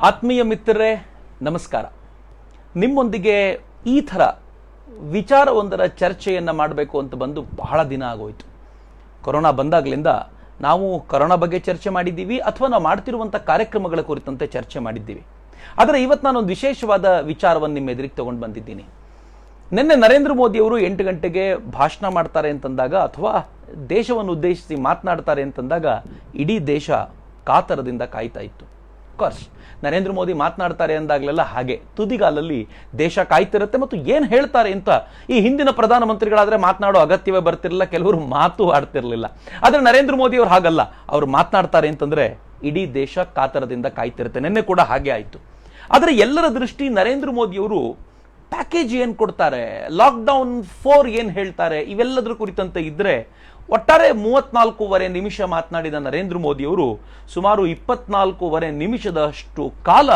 ಆತ್ಮೀಯ ಮಿತ್ರರೇ ನಮಸ್ಕಾರ. ನಿಮ್ಮೊಂದಿಗೆ ಈ ಥರ ವಿಚಾರವೊಂದರ ಚರ್ಚೆಯನ್ನು ಮಾಡಬೇಕು ಅಂತ ಬಂದು ಬಹಳ ದಿನ ಆಗೋಯ್ತು. ಕೊರೋನಾ ಬಂದಾಗಲಿಂದ ನಾವು ಕೊರೋನಾ ಬಗ್ಗೆ ಚರ್ಚೆ ಮಾಡಿದ್ದೀವಿ ಅಥವಾ ನಾವು ಮಾಡ್ತಿರುವಂಥ ಕಾರ್ಯಕ್ರಮಗಳ ಕುರಿತಂತೆ ಚರ್ಚೆ ಮಾಡಿದ್ದೀವಿ. ಆದರೆ ಇವತ್ತು ನಾನೊಂದು ವಿಶೇಷವಾದ ವಿಚಾರವನ್ನು ನಿಮ್ಮ ಎದುರಿಗೆ ತಗೊಂಡು ಬಂದಿದ್ದೀನಿ. ನಿನ್ನೆ ನರೇಂದ್ರ ಮೋದಿಯವರು 8 ಗಂಟೆಗೆ ಭಾಷಣ ಮಾಡ್ತಾರೆ ಅಂತಂದಾಗ ಅಥವಾ ದೇಶವನ್ನು ಉದ್ದೇಶಿಸಿ ಮಾತನಾಡ್ತಾರೆ ಅಂತಂದಾಗ ಇಡೀ ದೇಶ ಕಾತರದಿಂದ ಕಾಯ್ತಾ ಇತ್ತು. ಕೋರ್ಸ್ ನರೇಂದ್ರ ಮೋದಿ ಮಾತನಾಡ್ತಾರೆ ಅಂದಾಗಲೆಲ್ಲ ಹಾಗೆ ತುದಿಗಾಲಲ್ಲಿ ದೇಶ ಕಾಯ್ತಿರುತ್ತೆ ಮತ್ತು ಏನು ಹೇಳ್ತಾರೆ ಅಂತ ಈ ಹಿಂದಿನ ಪ್ರಧಾನಮಂತ್ರಿಗಳಾದರೆ ಮಾತನಾಡೋ ಅಗತ್ಯವೇ ಬರ್ತಿರಲಿಲ್ಲ, ಕೆಲವರು ಮಾತು ಆಡ್ತಿರ್ಲಿಲ್ಲ. ಆದರೆ ನರೇಂದ್ರ ಮೋದಿ ಅವರು ಹಾಗಲ್ಲ, ಅವರು ಮಾತನಾಡ್ತಾರೆ ಅಂತಂದ್ರೆ ಇಡೀ ದೇಶ ಕಾತರದಿಂದ ಕಾಯ್ತಿರುತ್ತೆ. ನಿನ್ನೆ ಕೂಡ ಹಾಗೆ ಆಯಿತು. ಆದರೆ ಎಲ್ಲರ ದೃಷ್ಟಿ ನರೇಂದ್ರ ಮೋದಿಯವರು ಪ್ಯಾಕೇಜ್ ಏನು ಕೊಡ್ತಾರೆ, ಲಾಕ್ಡೌನ್ 4 ಏನು ಹೇಳ್ತಾರೆ, ಇವೆಲ್ಲದರ ಕುರಿತಂತೆ ಇದ್ರೆ ಒಟ್ಟಾರೆ 34.5 ನಿಮಿಷ ಮಾತನಾಡಿದ ನರೇಂದ್ರ ಮೋದಿಯವರು ಸುಮಾರು 24.5 ನಿಮಿಷದಷ್ಟು ಕಾಲ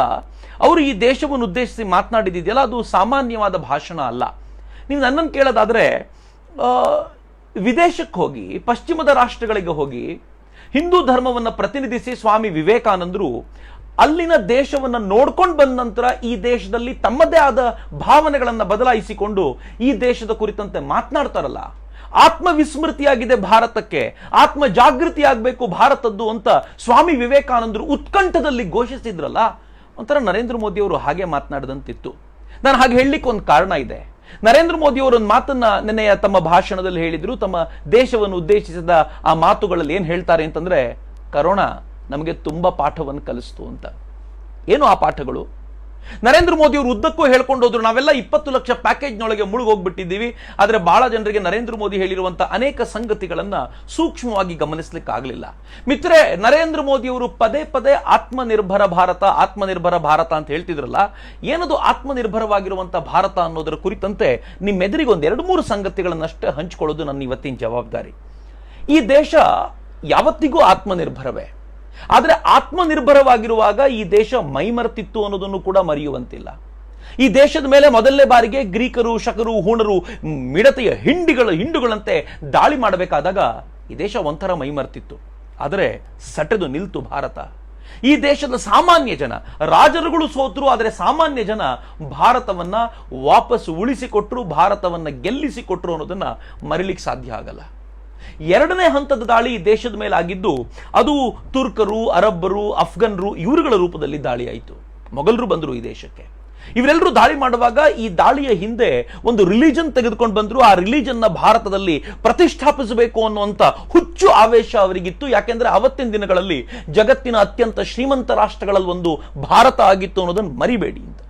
ಅವರು ಈ ದೇಶವನ್ನು ಉದ್ದೇಶಿಸಿ ಮಾತನಾಡಿದೆಯಲ್ಲ, ಅದು ಸಾಮಾನ್ಯವಾದ ಭಾಷಣ ಅಲ್ಲ. ನೀವು ನನ್ನನ್ನು ಕೇಳೋದಾದ್ರೆ ವಿದೇಶಕ್ಕೆ ಹೋಗಿ, ಪಶ್ಚಿಮದ ರಾಷ್ಟ್ರಗಳಿಗೆ ಹೋಗಿ ಹಿಂದೂ ಧರ್ಮವನ್ನು ಪ್ರತಿನಿಧಿಸಿ ಸ್ವಾಮಿ ವಿವೇಕಾನಂದರು ಅಲ್ಲಿನ ದೇಶವನ್ನು ನೋಡ್ಕೊಂಡು ಬಂದ ನಂತರ ಈ ದೇಶದಲ್ಲಿ ತಮ್ಮದೇ ಆದ ಭಾವನೆಗಳನ್ನು ಬದಲಾಯಿಸಿಕೊಂಡು ಈ ದೇಶದ ಕುರಿತಂತೆ ಮಾತನಾಡ್ತಾರಲ್ಲ, ಆತ್ಮವಿಸ್ಮೃತಿಯಾಗಿದೆ ಭಾರತಕ್ಕೆ, ಆತ್ಮ ಜಾಗೃತಿ ಆಗಬೇಕು ಭಾರತದ್ದು ಅಂತ ಸ್ವಾಮಿ ವಿವೇಕಾನಂದರು ಉತ್ಕಂಠದಲ್ಲಿ ಘೋಷಿಸಿದ್ರಲ್ಲ, ಒಂಥರ ನರೇಂದ್ರ ಮೋದಿ ಅವರು ಹಾಗೆ ಮಾತನಾಡದಂತಿತ್ತು. ನಾನು ಹಾಗೆ ಹೇಳಲಿಕ್ಕೆ ಒಂದು ಕಾರಣ ಇದೆ. ನರೇಂದ್ರ ಮೋದಿ ಅವರು ಒಂದು ಮಾತನ್ನ ನಿನ್ನೆಯ ತಮ್ಮ ಭಾಷಣದಲ್ಲಿ ಹೇಳಿದ್ರು. ತಮ್ಮ ದೇಶವನ್ನು ಉದ್ದೇಶಿಸಿದ ಆ ಮಾತುಗಳಲ್ಲಿ ಏನು ಹೇಳ್ತಾರೆ ಅಂತಂದ್ರೆ, ಕರೋನಾ ನಮಗೆ ತುಂಬಾ ಪಾಠವನ್ನು ಕಲಿಸ್ತು ಅಂತ. ಏನು ಆ ಪಾಠಗಳು? ನರೇಂದ್ರ ಮೋದಿ ಅವರು ಉದ್ದಕ್ಕೂ ಹೇಳ್ಕೊಂಡು ಹೋದ್ರು, ನಾವೆಲ್ಲ 20 ಲಕ್ಷ ಪ್ಯಾಕೇಜ್ನೊಳಗೆ ಮುಳುಗೋಗ್ಬಿಟ್ಟಿದ್ದೀವಿ. ಆದರೆ ಬಹಳ ಜನರಿಗೆ ನರೇಂದ್ರ ಮೋದಿ ಹೇಳಿರುವಂತಹ ಅನೇಕ ಸಂಗತಿಗಳನ್ನ ಸೂಕ್ಷ್ಮವಾಗಿ ಗಮನಿಸಲಿಕ್ಕೆ ಆಗಲಿಲ್ಲ. ಮಿತ್ರರೇ, ನರೇಂದ್ರ ಮೋದಿ ಅವರು ಪದೇ ಪದೇ ಆತ್ಮನಿರ್ಭರ ಭಾರತ ಆತ್ಮನಿರ್ಭರ ಭಾರತ ಅಂತ ಹೇಳ್ತಿದ್ರಲ್ಲ, ಏನದು ಆತ್ಮನಿರ್ಭರವಾಗಿರುವಂತಹ ಭಾರತ ಅನ್ನೋದರ ಕುರಿತಂತೆ ನಿಮ್ಮೆದುರಿಗೆ ಒಂದು 2-3 ಸಂಗತಿಗಳನ್ನಷ್ಟೇ ಹಂಚಿಕೊಳ್ಳೋದು ನನ್ನ ಇವತ್ತಿನ ಜವಾಬ್ದಾರಿ. ಈ ದೇಶ ಯಾವತ್ತಿಗೂ ಆತ್ಮನಿರ್ಭರವೇ, ಆದರೆ ಆತ್ಮನಿರ್ಭರವಾಗಿರುವಾಗ ಈ ದೇಶ ಮೈಮರೆತಿತ್ತು ಅನ್ನೋದನ್ನು ಕೂಡ ಮರೆಯುವಂತಿಲ್ಲ. ಈ ದೇಶದ ಮೇಲೆ ಮೊದಲನೇ ಬಾರಿಗೆ ಗ್ರೀಕರು, ಶಕರು, ಹೂಣರು ಮಿಡತೆಯ ಹಿಂಡುಗಳಂತೆ ದಾಳಿ ಮಾಡಬೇಕಾದಾಗ ಈ ದೇಶ ಒಂಥರ ಮೈಮರೆತಿತ್ತು. ಆದರೆ ಸಟೆದು ನಿಲ್ತು ಭಾರತ. ಈ ದೇಶದ ಸಾಮಾನ್ಯ ಜನ, ರಾಜರುಗಳು ಸೋತರು, ಆದರೆ ಸಾಮಾನ್ಯ ಜನ ಭಾರತವನ್ನ ವಾಪಸ್ ಉಳಿಸಿಕೊಟ್ರು, ಭಾರತವನ್ನ ಗೆಲ್ಲಿಸಿಕೊಟ್ರು ಅನ್ನೋದನ್ನ ಮರಿಲಿಕ್ಕೆ ಸಾಧ್ಯ ಆಗಲ್ಲ. 2ನೇ ಹಂತದ ದಾಳಿ ಈ ದೇಶದ ಮೇಲೆ ಆಗಿದ್ದು ಅದು ತುರ್ಕರು, ಅರಬ್ಬರು, ಅಫ್ಘನ್ರು ಇವರುಗಳ ರೂಪದಲ್ಲಿ ದಾಳಿ ಆಯಿತು. ಮೊಘಲರು ಬಂದರು ಈ ದೇಶಕ್ಕೆ. ಇವರೆಲ್ಲರೂ ದಾಳಿ ಮಾಡುವಾಗ ಈ ದಾಳಿಯ ಹಿಂದೆ ಒಂದು ರಿಲಿಜನ್ ತೆಗೆದುಕೊಂಡು ಬಂದ್ರು. ಆ ರಿಲಿಜನ್ನ ಭಾರತದಲ್ಲಿ ಪ್ರತಿಷ್ಠಾಪಿಸಬೇಕು ಅನ್ನುವಂಥ ಹುಚ್ಚು ಆವೇಶ ಅವರಿಗಿತ್ತು. ಯಾಕೆಂದ್ರೆ ಅವತ್ತಿನ ದಿನಗಳಲ್ಲಿ ಜಗತ್ತಿನ ಅತ್ಯಂತ ಶ್ರೀಮಂತ ರಾಷ್ಟ್ರಗಳಲ್ಲಿ ಒಂದು ಭಾರತ ಆಗಿತ್ತು ಅನ್ನೋದನ್ನು ಮರಿಬೇಡಿ ಅಂತ.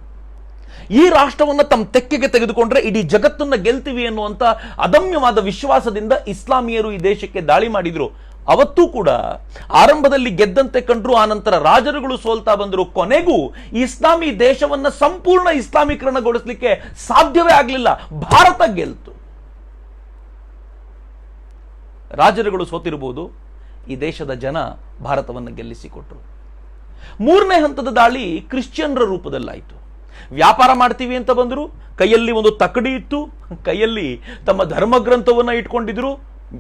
ಈ ರಾಷ್ಟ್ರವನ್ನು ತಮ್ಮ ತೆಕ್ಕೆಗೆ ತೆಗೆದುಕೊಂಡ್ರೆ ಇಡೀ ಜಗತ್ತನ್ನ ಗೆಲ್ತೀವಿ ಅನ್ನುವಂಥ ಅದಮ್ಯವಾದ ವಿಶ್ವಾಸದಿಂದ ಇಸ್ಲಾಮಿಯರು ಈ ದೇಶಕ್ಕೆ ದಾಳಿ ಮಾಡಿದ್ರು. ಅವತ್ತೂ ಕೂಡ ಆರಂಭದಲ್ಲಿ ಗೆದ್ದಂತೆ ಕಂಡ್ರು, ಆನಂತರ ರಾಜರುಗಳು ಸೋಲ್ತಾ ಬಂದರು. ಕೊನೆಗೂ ಇಸ್ಲಾಮಿ ದೇಶವನ್ನ ಸಂಪೂರ್ಣ ಇಸ್ಲಾಮೀಕರಣಗೊಳಿಸಲಿಕ್ಕೆ ಸಾಧ್ಯವೇ ಆಗಲಿಲ್ಲ. ಭಾರತ ಗೆಲ್ತು. ರಾಜರುಗಳು ಸೋತಿರಬಹುದು, ಈ ದೇಶದ ಜನ ಭಾರತವನ್ನು ಗೆಲ್ಲಿಸಿಕೊಟ್ರು. 3ನೇ ಹಂತದ ದಾಳಿ ಕ್ರಿಶ್ಚಿಯನ್ರ ರೂಪದಲ್ಲಾಯಿತು. ವ್ಯಾಪಾರ ಮಾಡ್ತೀವಿ ಅಂತ ಬಂದರು, ಕೈಯಲ್ಲಿ ಒಂದು ತಕಡಿ ಇತ್ತು, ಕೈಯಲ್ಲಿ ತಮ್ಮ ಧರ್ಮಗ್ರಂಥವನ್ನ ಇಟ್ಕೊಂಡಿದ್ರು,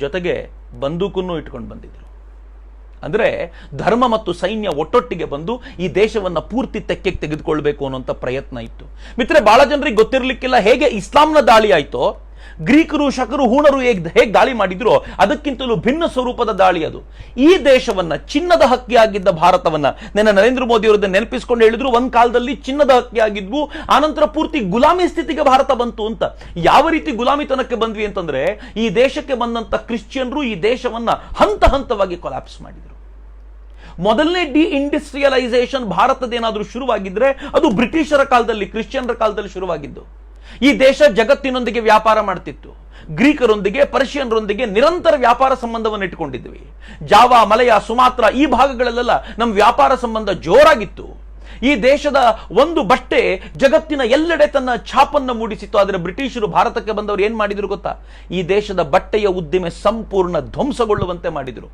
ಜೊತೆಗೆ ಬಂದೂಕನ್ನು ಇಟ್ಕೊಂಡು ಬಂದಿದ್ರು. ಅಂದ್ರೆ ಧರ್ಮ ಮತ್ತು ಸೈನ್ಯ ಒಟ್ಟೊಟ್ಟಿಗೆ ಬಂದು ಈ ದೇಶವನ್ನ ಪೂರ್ತಿ ತೆಕ್ಕೆಗೆ ತೆಗೆದುಕೊಳ್ಬೇಕು ಅನ್ನುವಂಥ ಪ್ರಯತ್ನ ಇತ್ತು. ಮಿತ್ರ, ಬಹಳ ಜನರಿಗೆ ಗೊತ್ತಿರಲಿಕ್ಕಿಲ್ಲ ಹೇಗೆ ಇಸ್ಲಾಂನ ದಾಳಿ ಆಯ್ತೋ, ಗ್ರೀಕರು, ಶಕರು, ಹೂಣರು ಹೇಗೆ ದಾಳಿ ಮಾಡಿದ್ರು ಅದಕ್ಕಿಂತಲೂ ಭಿನ್ನ ಸ್ವರೂಪದ ದಾಳಿ ಅದು. ಈ ದೇಶವನ್ನ, ಚಿನ್ನದ ಹಕ್ಕಿಯಾಗಿದ್ದ ಭಾರತವನ್ನ ನಿನ್ನೆ ನರೇಂದ್ರ ಮೋದಿ ಅವರದ್ದು ನೆನಪಿಸಿಕೊಂಡು ಹೇಳಿದ್ರು, ಒಂದ್ ಕಾಲದಲ್ಲಿ ಚಿನ್ನದ ಹಕ್ಕಿ ಆಗಿದ್ವು, ಆನಂತರ ಪೂರ್ತಿ ಗುಲಾಮಿ ಸ್ಥಿತಿಗೆ ಭಾರತ ಬಂತು ಅಂತ. ಯಾವ ರೀತಿ ಗುಲಾಮಿತನಕ್ಕೆ ಬಂದ್ವಿ ಅಂತಂದ್ರೆ, ಈ ದೇಶಕ್ಕೆ ಬಂದಂತ ಕ್ರಿಶ್ಚಿಯನ್ರು ಈ ದೇಶವನ್ನ ಹಂತ ಹಂತವಾಗಿ ಕೊಲಾಪ್ಸ್ ಮಾಡಿದ್ರು. ಮೊದಲನೇ ಡಿಇಂಡಸ್ಟ್ರಿಯಲೈಸೇಷನ್ ಭಾರತದೇನಾದ್ರೂ ಶುರುವಾಗಿದ್ರೆ ಅದು ಬ್ರಿಟಿಷರ ಕಾಲದಲ್ಲಿ, ಕ್ರಿಶ್ಚಿಯನ್ರ ಕಾಲದಲ್ಲಿ ಶುರುವಾಗಿದ್ದು. ಈ ದೇಶ ಜಗತ್ತಿನೊಂದಿಗೆ ವ್ಯಾಪಾರ ಮಾಡ್ತಿತ್ತು. ಗ್ರೀಕರೊಂದಿಗೆ, ಪರ್ಷಿಯನ್ರೊಂದಿಗೆ ನಿರಂತರ ವ್ಯಾಪಾರ ಸಂಬಂಧವನ್ನು ಇಟ್ಟುಕೊಂಡಿದ್ವಿ. ಜಾವಾ, ಮಲಯ, ಸುಮಾತ್ರ ಈ ಭಾಗಗಳಲ್ಲೆಲ್ಲ ನಮ್ಮ ವ್ಯಾಪಾರ ಸಂಬಂಧ ಜೋರಾಗಿತ್ತು. ಈ ದೇಶದ ಒಂದು ಬಟ್ಟೆ ಜಗತ್ತಿನ ಎಲ್ಲೆಡೆ ತನ್ನ ಛಾಪನ್ನು ಮೂಡಿಸಿತ್ತು. ಆದರೆ ಬ್ರಿಟಿಷರು ಭಾರತಕ್ಕೆ ಬಂದವರು ಏನ್ ಮಾಡಿದ್ರು ಗೊತ್ತಾ? ಈ ದೇಶದ ಬಟ್ಟೆಯ ಉದ್ದಿಮೆ ಸಂಪೂರ್ಣ ಧ್ವಂಸಗೊಳ್ಳುವಂತೆ ಮಾಡಿದ್ರು.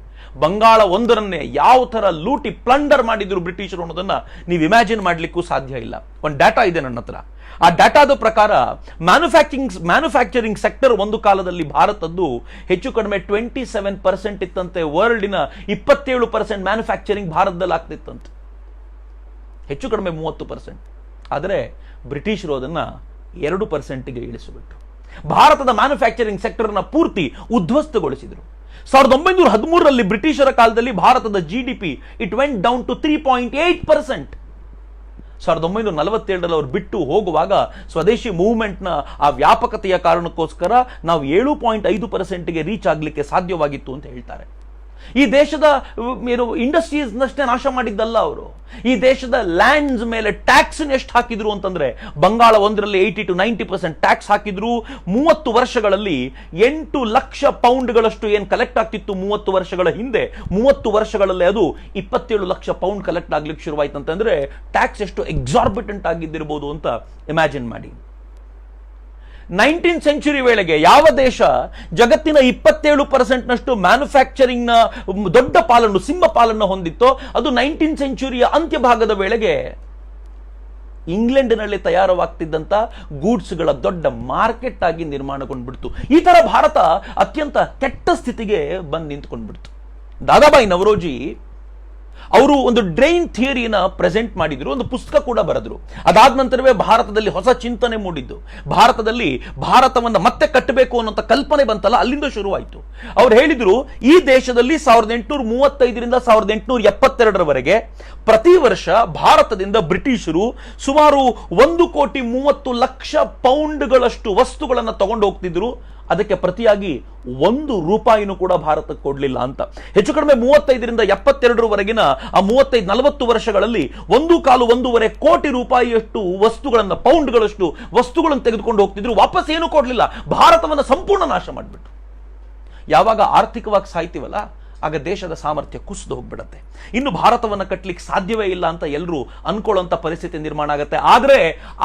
ಬಂಗಾಳ ಒಂದರನ್ನೇ ಯಾವ ತರ ಲೂಟಿ ಪ್ಲಂಡರ್ ಮಾಡಿದ್ರು ಬ್ರಿಟಿಷರು ಅನ್ನೋದನ್ನ ನೀವು ಇಮ್ಯಾಜಿನ್ ಮಾಡ್ಲಿಕ್ಕೂ ಸಾಧ್ಯ ಇಲ್ಲ. ಒಂದು ಡಾಟಾ ಇದೆ ನನ್ನ ಹತ್ರ. ಆ ಡಾಟಾದ ಪ್ರಕಾರ ಮ್ಯಾನುಫ್ಯಾಕ್ಚರಿಂಗ್ ಸೆಕ್ಟರ್ ಒಂದು ಕಾಲದಲ್ಲಿ ಭಾರತದ್ದು ಹೆಚ್ಚು ಕಡಿಮೆ 27% ಇತ್ತಂತೆ. ವರ್ಲ್ಡಿನ 27% ಮ್ಯಾನುಫ್ಯಾಕ್ಚರಿಂಗ್ ಭಾರತದಲ್ಲಿ ಆಗ್ತಿತ್ತಂತೆ. ಹೆಚ್ಚು ಕಡಿಮೆ 30%. ಆದರೆ ಬ್ರಿಟಿಷರು ಅದನ್ನು 2%ಗೆ ಇಳಿಸಿಬಿಟ್ರು. ಭಾರತದ ಮ್ಯಾನುಫ್ಯಾಕ್ಚರಿಂಗ್ ಸೆಕ್ಟರ್ನ ಪೂರ್ತಿ ಉದ್ಧ್ವಸ್ತಗೊಳಿಸಿದರು. 1913ರಲ್ಲಿ ಬ್ರಿಟಿಷರ ಕಾಲದಲ್ಲಿ ಭಾರತದ GDP it went down to 3.8%. 1947ರಲ್ಲಿ ಅವರು ಬಿಟ್ಟು ಹೋಗುವಾಗ ಸ್ವದೇಶಿ ಮೂವ್ಮೆಂಟ್ನ ಆ ವ್ಯಾಪಕತೆಯ ಕಾರಣಕ್ಕೋಸ್ಕರ ನಾವು 7.5%ಗೆ ರೀಚ್ ಆಗಲಿಕ್ಕೆ ಸಾಧ್ಯವಾಗಿತ್ತು ಅಂತ ಹೇಳ್ತಾರೆ. ಈ ದೇಶದ ಇಂಡಸ್ಟ್ರೀಸ್ನಷ್ಟೇ ನಾಶ ಮಾಡಿದ್ದಲ್ಲ ಅವರು, ಈ ದೇಶದ ಲ್ಯಾಂಡ್ಸ್ ಮೇಲೆ ಟ್ಯಾಕ್ಸ್ ಎಷ್ಟು ಹಾಕಿದ್ರು ಅಂತಂದ್ರೆ, ಬಂಗಾಳ ಒಂದರಲ್ಲಿ 80 to 90% ಟ್ಯಾಕ್ಸ್ ಹಾಕಿದ್ರು. 30 ವರ್ಷಗಳಲ್ಲಿ 8 ಲಕ್ಷ ಪೌಂಡ್ಗಳಷ್ಟು ಏನು ಕಲೆಕ್ಟ್ ಆಗ್ತಿತ್ತು 30 ವರ್ಷಗಳ ಹಿಂದೆ, 30 ವರ್ಷಗಳಲ್ಲಿ ಅದು 27 ಲಕ್ಷ ಪೌಂಡ್ ಕಲೆಕ್ಟ್ ಆಗ್ಲಿಕ್ಕೆ ಶುರುವಾಯ್ತು ಅಂತಂದ್ರೆ ಟ್ಯಾಕ್ಸ್ ಎಷ್ಟು ಎಕ್ಸಾರ್ಬಿಟೆಂಟ್ ಆಗಿದ್ದಿರಬಹುದು ಅಂತ ಇಮ್ಯಾಜಿನ್ ಮಾಡಿ. 19th ಸೆಂಚುರಿ ವೇಳೆಗೆ ಯಾವ ದೇಶ ಜಗತ್ತಿನ 27%ನಷ್ಟು ಮ್ಯಾನುಫ್ಯಾಕ್ಚರಿಂಗ್ ನ ದೊಡ್ಡ ಪಾಲನ್ನು, ಸಿಂಹ ಪಾಲನ್ನು ಹೊಂದಿತ್ತೋ ಅದು 19th ಸೆಂಚುರಿಯ ಅಂತ್ಯಭಾಗದ ವೇಳೆಗೆ ಇಂಗ್ಲೆಂಡ್ನಲ್ಲಿ ತಯಾರವಾಗ್ತಿದ್ದಂತ ಗೂಡ್ಸ್ಗಳ ದೊಡ್ಡ ಮಾರ್ಕೆಟ್ ಆಗಿ ನಿರ್ಮಾಣಗೊಂಡ್ಬಿಡ್ತು. ಈ ತರ ಭಾರತ ಅತ್ಯಂತ ಕೆಟ್ಟ ಸ್ಥಿತಿಗೆ ಬಂದು ನಿಂತ್ಕೊಂಡ್ಬಿಡ್ತು. ದಾದಾಬಾಯಿ ನವರೋಜಿ ಅವರು ಒಂದು ಡ್ರೈನ್ ಥಿಯರಿನ ಪ್ರೆಸೆಂಟ್ ಮಾಡಿದ್ರು, ಒಂದು ಪುಸ್ತಕ ಕೂಡ ಬರೆದ್ರು. ಅದಾದ ನಂತರವೇ ಭಾರತದಲ್ಲಿ ಹೊಸ ಚಿಂತನೆ ಮೂಡಿದ್ದು, ಭಾರತದಲ್ಲಿ ಭಾರತವನ್ನು ಮತ್ತೆ ಕಟ್ಟಬೇಕು ಅನ್ನೋಂಥ ಕಲ್ಪನೆ ಬಂತಲ್ಲ, ಅಲ್ಲಿಂದ ಶುರುವಾಯಿತು. ಅವ್ರು ಹೇಳಿದ್ರು, ಈ ದೇಶದಲ್ಲಿ 1835ರಿಂದ 1872ರವರೆಗೆ ಪ್ರತಿ ವರ್ಷ ಭಾರತದಿಂದ ಬ್ರಿಟಿಷರು ಸುಮಾರು 1,30,00,000 ಪೌಂಡ್ಗಳಷ್ಟು ವಸ್ತುಗಳನ್ನು ತಗೊಂಡು ಹೋಗ್ತಿದ್ರು. ಅದಕ್ಕೆ ಪ್ರತಿಯಾಗಿ ₹1 ಕೂಡ ಭಾರತಕ್ಕೆ ಕೊಡಲಿಲ್ಲ ಅಂತ. ಹೆಚ್ಚು ಕಡಿಮೆ 35ರಿಂದ 72ರವರೆಗಿನ ಆ 35-40 ವರ್ಷಗಳಲ್ಲಿ 1.25 ಕೋಟಿ ರೂಪಾಯಿಯಷ್ಟು ವಸ್ತುಗಳನ್ನು, ಪೌಂಡ್ಗಳಷ್ಟು ವಸ್ತುಗಳನ್ನು ತೆಗೆದುಕೊಂಡು ಹೋಗ್ತಿದ್ರು. ವಾಪಸ್ ಏನು ಕೊಡಲಿಲ್ಲ, ಭಾರತವನ್ನು ಸಂಪೂರ್ಣ ನಾಶ ಮಾಡಿಬಿಟ್ರು. ಯಾವಾಗ ಆರ್ಥಿಕವಾಗಿ ಸಾಯ್ತೀವಲ್ಲ, ಆಗ ದೇಶದ ಸಾಮರ್ಥ್ಯ ಕುಸಿದು ಹೋಗ್ಬಿಡತ್ತೆ. ಇನ್ನು ಭಾರತವನ್ನು ಕಟ್ಟಲಿಕ್ಕೆ ಸಾಧ್ಯವೇ ಇಲ್ಲ ಅಂತ ಎಲ್ಲರೂ ಅನ್ಕೊಳ್ಳುವಂತ ಪರಿಸ್ಥಿತಿ ನಿರ್ಮಾಣ ಆಗುತ್ತೆ. ಆದ್ರೆ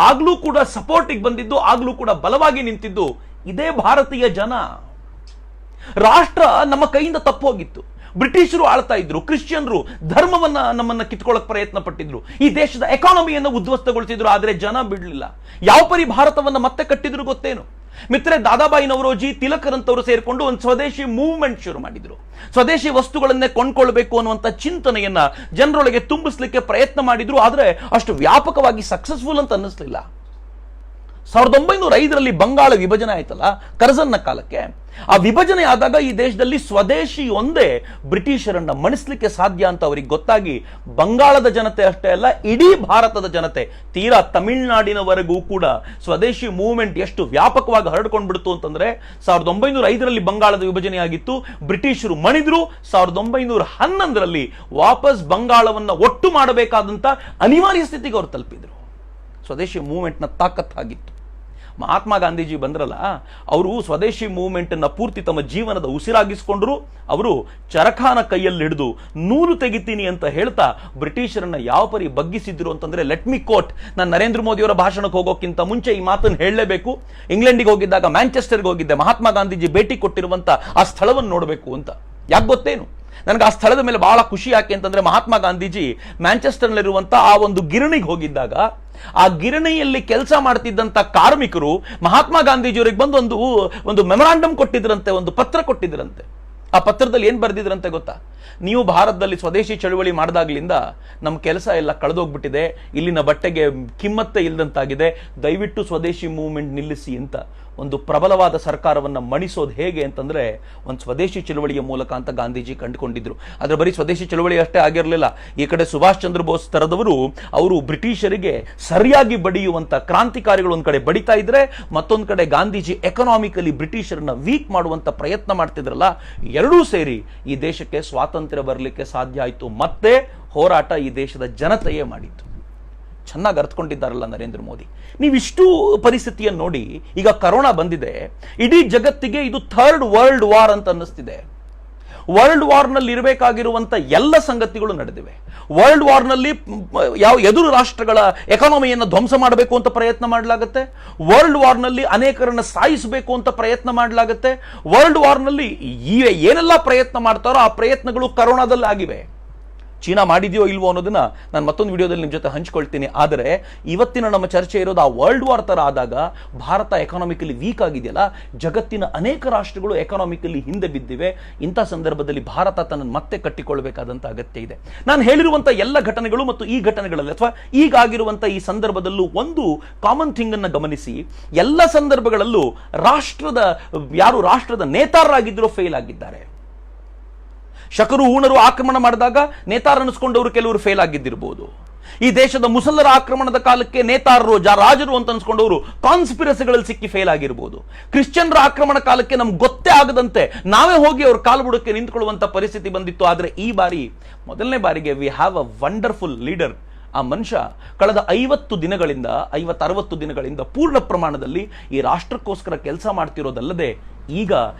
ಆಗ್ಲೂ ಕೂಡ ಸಪೋರ್ಟಿಗೆ ಬಂದಿದ್ದು, ಆಗ್ಲೂ ಕೂಡ ಬಲವಾಗಿ ನಿಂತಿದ್ದು ಇದೇ ಭಾರತೀಯ ಜನ. ರಾಷ್ಟ್ರ ನಮ್ಮ ಕೈಯಿಂದ ತಪ್ಪು ಹೋಗಿತ್ತು. ಬ್ರಿಟಿಷರು ಆಳ್ತಾ ಇದ್ರು, ಕ್ರಿಶ್ಚಿಯನ್ರು ಧರ್ಮವನ್ನ ನಮ್ಮನ್ನ ಕಿತ್ಕೊಳ್ಳಕ್ ಪ್ರಯತ್ನ ಪಟ್ಟಿದ್ರು, ಈ ದೇಶದ ಎಕಾನಮಿಯನ್ನು ಉದ್ಧ್ವಸ್ತಗೊಳಿಸಿದ್ರು. ಆದ್ರೆ ಜನ ಬಿಡ್ಲಿಲ್ಲ. ಯಾವ ಪರಿ ಭಾರತವನ್ನ ಮತ್ತೆ ಕಟ್ಟಿದ್ರು ಗೊತ್ತೇನು ಮಿತ್ರೆ? ದಾದಾಬಾಯಿ ನವರೋಜಿ, ತಿಲಕರಂತವರು ಸೇರಿಕೊಂಡು ಒಂದು ಸ್ವದೇಶಿ ಮೂವ್ಮೆಂಟ್ ಶುರು ಮಾಡಿದ್ರು. ಸ್ವದೇಶಿ ವಸ್ತುಗಳನ್ನೇ ಕೊಂಡ್ಕೊಳ್ಬೇಕು ಅನ್ನುವಂಥ ಚಿಂತನೆಯನ್ನ ಜನರೊಳಗೆ ತುಂಬಿಸ್ಲಿಕ್ಕೆ ಪ್ರಯತ್ನ ಮಾಡಿದ್ರು. ಆದ್ರೆ ಅಷ್ಟು ವ್ಯಾಪಕವಾಗಿ ಸಕ್ಸಸ್ಫುಲ್ ಅಂತ ಅನ್ನಿಸ್ಲಿಲ್ಲ. 1905ರಲ್ಲಿ ಬಂಗಾಳ ವಿಭಜನೆ ಆಯ್ತಲ್ಲ, ಕರ್ಜನ್ನ ಕಾಲಕ್ಕೆ. ಆ ವಿಭಜನೆ ಆದಾಗ ಈ ದೇಶದಲ್ಲಿ ಸ್ವದೇಶಿ ಒಂದೇ ಬ್ರಿಟಿಷರನ್ನ ಮಣಿಸ್ಲಿಕ್ಕೆ ಸಾಧ್ಯ ಅಂತ ಅವರಿಗೆ ಗೊತ್ತಾಗಿ, ಬಂಗಾಳದ ಜನತೆ ಅಷ್ಟೇ ಅಲ್ಲ, ಇಡೀ ಭಾರತದ ಜನತೆ, ತೀರಾ ತಮಿಳುನಾಡಿನವರೆಗೂ ಕೂಡ ಸ್ವದೇಶಿ ಮೂವ್ಮೆಂಟ್ ಎಷ್ಟು ವ್ಯಾಪಕವಾಗಿ ಹರಡ್ಕೊಂಡ್ಬಿಡ್ತು ಅಂತಂದ್ರೆ, 1905ರಲ್ಲಿ ಬಂಗಾಳದ ವಿಭಜನೆ ಆಗಿತ್ತು, ಬ್ರಿಟಿಷರು ಮಣಿದ್ರು. 1911ರಲ್ಲಿ ವಾಪಸ್ ಬಂಗಾಳವನ್ನ ಒಟ್ಟು ಮಾಡಬೇಕಾದಂತ ಅನಿವಾರ್ಯ ಸ್ಥಿತಿಗೆ ಅವರು ತಲುಪಿದ್ರು. ಸ್ವದೇಶಿ ಮೂವ್ಮೆಂಟ್ನ ತಾಕತ್ತಾಗಿತ್ತು. ಮಹಾತ್ಮ ಗಾಂಧೀಜಿ ಬಂದ್ರಲ್ಲ, ಅವರು ಸ್ವದೇಶಿ ಮೂವ್ಮೆಂಟ್ ಅನ್ನ ಪೂರ್ತಿ ತಮ್ಮ ಜೀವನದ ಉಸಿರಾಗಿಸ್ಕೊಂಡ್ರು. ಅವರು ಚರಖಾನ ಕೈಯಲ್ಲಿ ಹಿಡಿದು ನೂಲು ತೆಗಿತೀನಿ ಅಂತ ಹೇಳ್ತಾ ಬ್ರಿಟಿಷರನ್ನ ಯಾವ ಪರಿ ಬಗ್ಗಿಸಿದ್ರು ಅಂತಂದ್ರೆ, ಲೆಟ್ ಮಿ ಕೋಟ್, ನಾನು ನರೇಂದ್ರ ಮೋದಿ ಅವರ ಭಾಷಣಕ್ಕೆ ಹೋಗೋಕ್ಕಿಂತ ಮುಂಚೆ ಈ ಮಾತನ್ನು ಹೇಳಲೇಬೇಕು. ಇಂಗ್ಲೆಂಡಿಗೆ ಹೋಗಿದ್ದಾಗ ಮ್ಯಾಂಚೆಸ್ಟರ್ಗೆ ಹೋಗಿದ್ದೆ, ಮಹಾತ್ಮ ಗಾಂಧೀಜಿ ಭೇಟಿ ಕೊಟ್ಟಿರುವಂತ ಆ ಸ್ಥಳವನ್ನು ನೋಡಬೇಕು ಅಂತ. ಯಾಕೆ ಗೊತ್ತೇನು ನನಗೆ ಆ ಸ್ಥಳದ ಮೇಲೆ ಬಹಳ ಖುಷಿ? ಯಾಕೆ ಅಂತಂದ್ರೆ, ಮಹಾತ್ಮ ಗಾಂಧೀಜಿ ಮ್ಯಾಂಚೆಸ್ಟರ್ನಲ್ಲಿರುವಂತ ಆ ಒಂದು ಗಿರಣಿಗೆ ಹೋಗಿದ್ದಾಗ ಆ ಗಿರಣಿಯಲ್ಲಿ ಕೆಲಸ ಮಾಡ್ತಿದ್ದಂತ ಕಾರ್ಮಿಕರು ಮಹಾತ್ಮ ಗಾಂಧೀಜಿಯವರಿಗೆ ಬಂದು ಒಂದು ಮೆಮೊರಾಂಡಮ್ ಕೊಟ್ಟಿದ್ರಂತೆ, ಒಂದು ಪತ್ರ ಕೊಟ್ಟಿದ್ರಂತೆ. ಆ ಪತ್ರದಲ್ಲಿ ಏನ್ ಬರ್ದಿದ್ರಂತೆ ಗೊತ್ತಾ? ನೀವು ಭಾರತದಲ್ಲಿ ಸ್ವದೇಶಿ ಚಳುವಳಿ ಮಾಡಿದಾಗ್ಲಿಂದ ನಮ್ಮ ಕೆಲಸ ಎಲ್ಲ ಕಳೆದೋಗ್ಬಿಟ್ಟಿದೆ, ಇಲ್ಲಿನ ಬಟ್ಟೆಗೆ ಕಿಮ್ಮತ್ತೆ ಇಲ್ಲದಂತಾಗಿದೆ, ದಯವಿಟ್ಟು ಸ್ವದೇಶಿ ಮೂವ್ಮೆಂಟ್ ನಿಲ್ಲಿಸಿ ಅಂತ. ಒಂದು ಪ್ರಬಲವಾದ ಸರ್ಕಾರವನ್ನು ಮಣಿಸೋದು ಹೇಗೆ ಅಂತಂದ್ರೆ ಒಂದು ಸ್ವದೇಶಿ ಚಳುವಳಿಯ ಮೂಲಕ ಅಂತ ಗಾಂಧೀಜಿ ಕಂಡುಕೊಂಡಿದ್ರು. ಆದ್ರೆ ಬರೀ ಸ್ವದೇಶಿ ಚಳುವಳಿ ಅಷ್ಟೇ ಆಗಿರಲಿಲ್ಲ. ಈ ಕಡೆ ಸುಭಾಷ್ ಚಂದ್ರ ಬೋಸ್ ತರದವರು ಅವರು ಬ್ರಿಟಿಷರಿಗೆ ಸರಿಯಾಗಿ ಬಡಿಯುವಂತ ಕ್ರಾಂತಿಕಾರಿಗಳು ಒಂದ್ ಕಡೆ ಬಡಿತಾ ಇದ್ರೆ, ಮತ್ತೊಂದು ಕಡೆ ಗಾಂಧೀಜಿ ಎಕನಾಮಿಕಲಿ ಬ್ರಿಟಿಷರನ್ನ ವೀಕ್ ಮಾಡುವಂತ ಪ್ರಯತ್ನ ಮಾಡ್ತಿದ್ರಲ್ಲ, ಎರಡೂ ಸೇರಿ ಈ ದೇಶಕ್ಕೆ ಸ್ವಾತಂತ್ರ್ಯ ಬರಲಿಕ್ಕೆ ಸಾಧ್ಯ ಆಯಿತು. ಮತ್ತೆ ಹೋರಾಟ ಈ ದೇಶದ ಜನತೆಯೇ ಮಾಡಿತ್ತು. ಚೆನ್ನಾಗಿ ಅರ್ಥಕೊಂಡಿದ್ದಾರಲ್ಲ ನರೇಂದ್ರ ಮೋದಿ. ನೀವಿಷ್ಟು ಪರಿಸ್ಥಿತಿಯನ್ನು ನೋಡಿ, ಈಗ ಕರೋನಾ ಬಂದಿದೆ, ಇಡೀ ಜಗತ್ತಿಗೆ ಇದು 3rd ವರ್ಲ್ಡ್ ವಾರ್ ಅಂತ ಅನ್ನಿಸ್ತಿದೆ. ವರ್ಲ್ಡ್ ವಾರ್ನಲ್ಲಿ ಇರಬೇಕಾಗಿರುವಂತ ಎಲ್ಲ ಸಂಗತಿಗಳು ನಡೆದಿವೆ. ವರ್ಲ್ಡ್ ವಾರ್ನಲ್ಲಿ ಯಾವ ಎದುರು ರಾಷ್ಟ್ರಗಳ ಎಕಾನಮಿಯನ್ನು ಧ್ವಂಸ ಮಾಡಬೇಕು ಅಂತ ಪ್ರಯತ್ನ ಮಾಡಲಾಗುತ್ತೆ. ವರ್ಲ್ಡ್ ವಾರ್ನಲ್ಲಿ ಅನೇಕರನ್ನ ಸಾಯಿಸಬೇಕು ಅಂತ ಪ್ರಯತ್ನ ಮಾಡಲಾಗುತ್ತೆ. ವರ್ಲ್ಡ್ ವಾರ್ನಲ್ಲಿ ಏನೆಲ್ಲ ಪ್ರಯತ್ನ ಮಾಡ್ತಾರೋ ಆ ಪ್ರಯತ್ನಗಳು ಕರೋನಾದಲ್ಲಿ ಆಗಿವೆ. ಚೀನಾ ಮಾಡಿದೆಯೋ ಇಲ್ವೋ ಅನ್ನೋದನ್ನ ನಾನು ಮತ್ತೊಂದು ವಿಡಿಯೋದಲ್ಲಿ ನಿಮ್ಮ ಜೊತೆ ಹಂಚ್ಕೊಳ್ತೀನಿ. ಆದರೆ ಇವತ್ತಿನ ನಮ್ಮ ಚರ್ಚೆ ಇರೋದು ಆ ವರ್ಲ್ಡ್ ವಾರ್ ತರ ಆದಾಗ ಭಾರತ ಎಕಾನಾಮಿಕಲಿ ವೀಕ್ ಆಗಿದೆಯಲ್ಲ, ಜಗತ್ತಿನ ಅನೇಕ ರಾಷ್ಟ್ರಗಳು ಎಕಾನಾಮಿಕಲಿ ಹಿಂದೆ ಬಿದ್ದಿವೆ. ಇಂಥ ಸಂದರ್ಭದಲ್ಲಿ ಭಾರತ ತನ್ನನ್ನು ಮತ್ತೆ ಕಟ್ಟಿಕೊಳ್ಳಬೇಕಾದಂತ ಅಗತ್ಯ ಇದೆ. ನಾನು ಹೇಳಿರುವಂತಹ ಎಲ್ಲ ಘಟನೆಗಳು ಮತ್ತು ಈ ಘಟನೆಗಳಲ್ಲಿ ಅಥವಾ ಈಗಾಗಿರುವಂತಹ ಈ ಸಂದರ್ಭದಲ್ಲೂ ಒಂದು ಕಾಮನ್ ಥಿಂಗ್ ಅನ್ನು ಗಮನಿಸಿ, ಎಲ್ಲ ಸಂದರ್ಭಗಳಲ್ಲೂ ರಾಷ್ಟ್ರದ ನೇತಾರರಾಗಿದ್ದರೂ ಫೇಲ್ ಆಗಿದ್ದಾರೆ. ಶಕರು ಊಣರು ಆಕ್ರಮಣ ಮಾಡಿದಾಗ ನೇತಾರ ಅನಿಸ್ಕೊಂಡವರು ಕೆಲವರು ಫೇಲ್ ಆಗಿದ್ದಿರಬಹುದು. ಈ ದೇಶದ ಮುಸಲ್ಲರ ಆಕ್ರಮಣದ ಕಾಲಕ್ಕೆ ನೇತಾರರು ರಾಜರು ಅಂತ ಅನ್ಸ್ಕೊಂಡವರು ಕಾನ್ಸ್ಪಿರಸಿಗಳಲ್ಲಿ ಸಿಕ್ಕಿ ಫೇಲ್ ಆಗಿರಬಹುದು. ಕ್ರಿಶ್ಚಿಯನ್ರ ಆಕ್ರಮಣ ಕಾಲಕ್ಕೆ ನಮ್ಗೆ ಗೊತ್ತೇ ಆಗದಂತೆ ನಾವೇ ಹೋಗಿ ಅವ್ರ ಕಾಲ್ಬುಡಕ್ಕೆ ನಿಂತ್ಕೊಳ್ಳುವಂತ ಪರಿಸ್ಥಿತಿ ಬಂದಿತ್ತು. ಆದರೆ ಈ ಬಾರಿ ಮೊದಲನೇ ಬಾರಿಗೆ we have a wonderful leader. ಆ ಮನುಷ್ಯ ಕಳೆದ 50-60 ದಿನಗಳಿಂದ ಪೂರ್ಣ ಪ್ರಮಾಣದಲ್ಲಿ ಈ ರಾಷ್ಟ್ರಕ್ಕೋಸ್ಕರ ಕೆಲಸ ಮಾಡ್ತಿರೋದಲ್ಲದೆ ಈಗ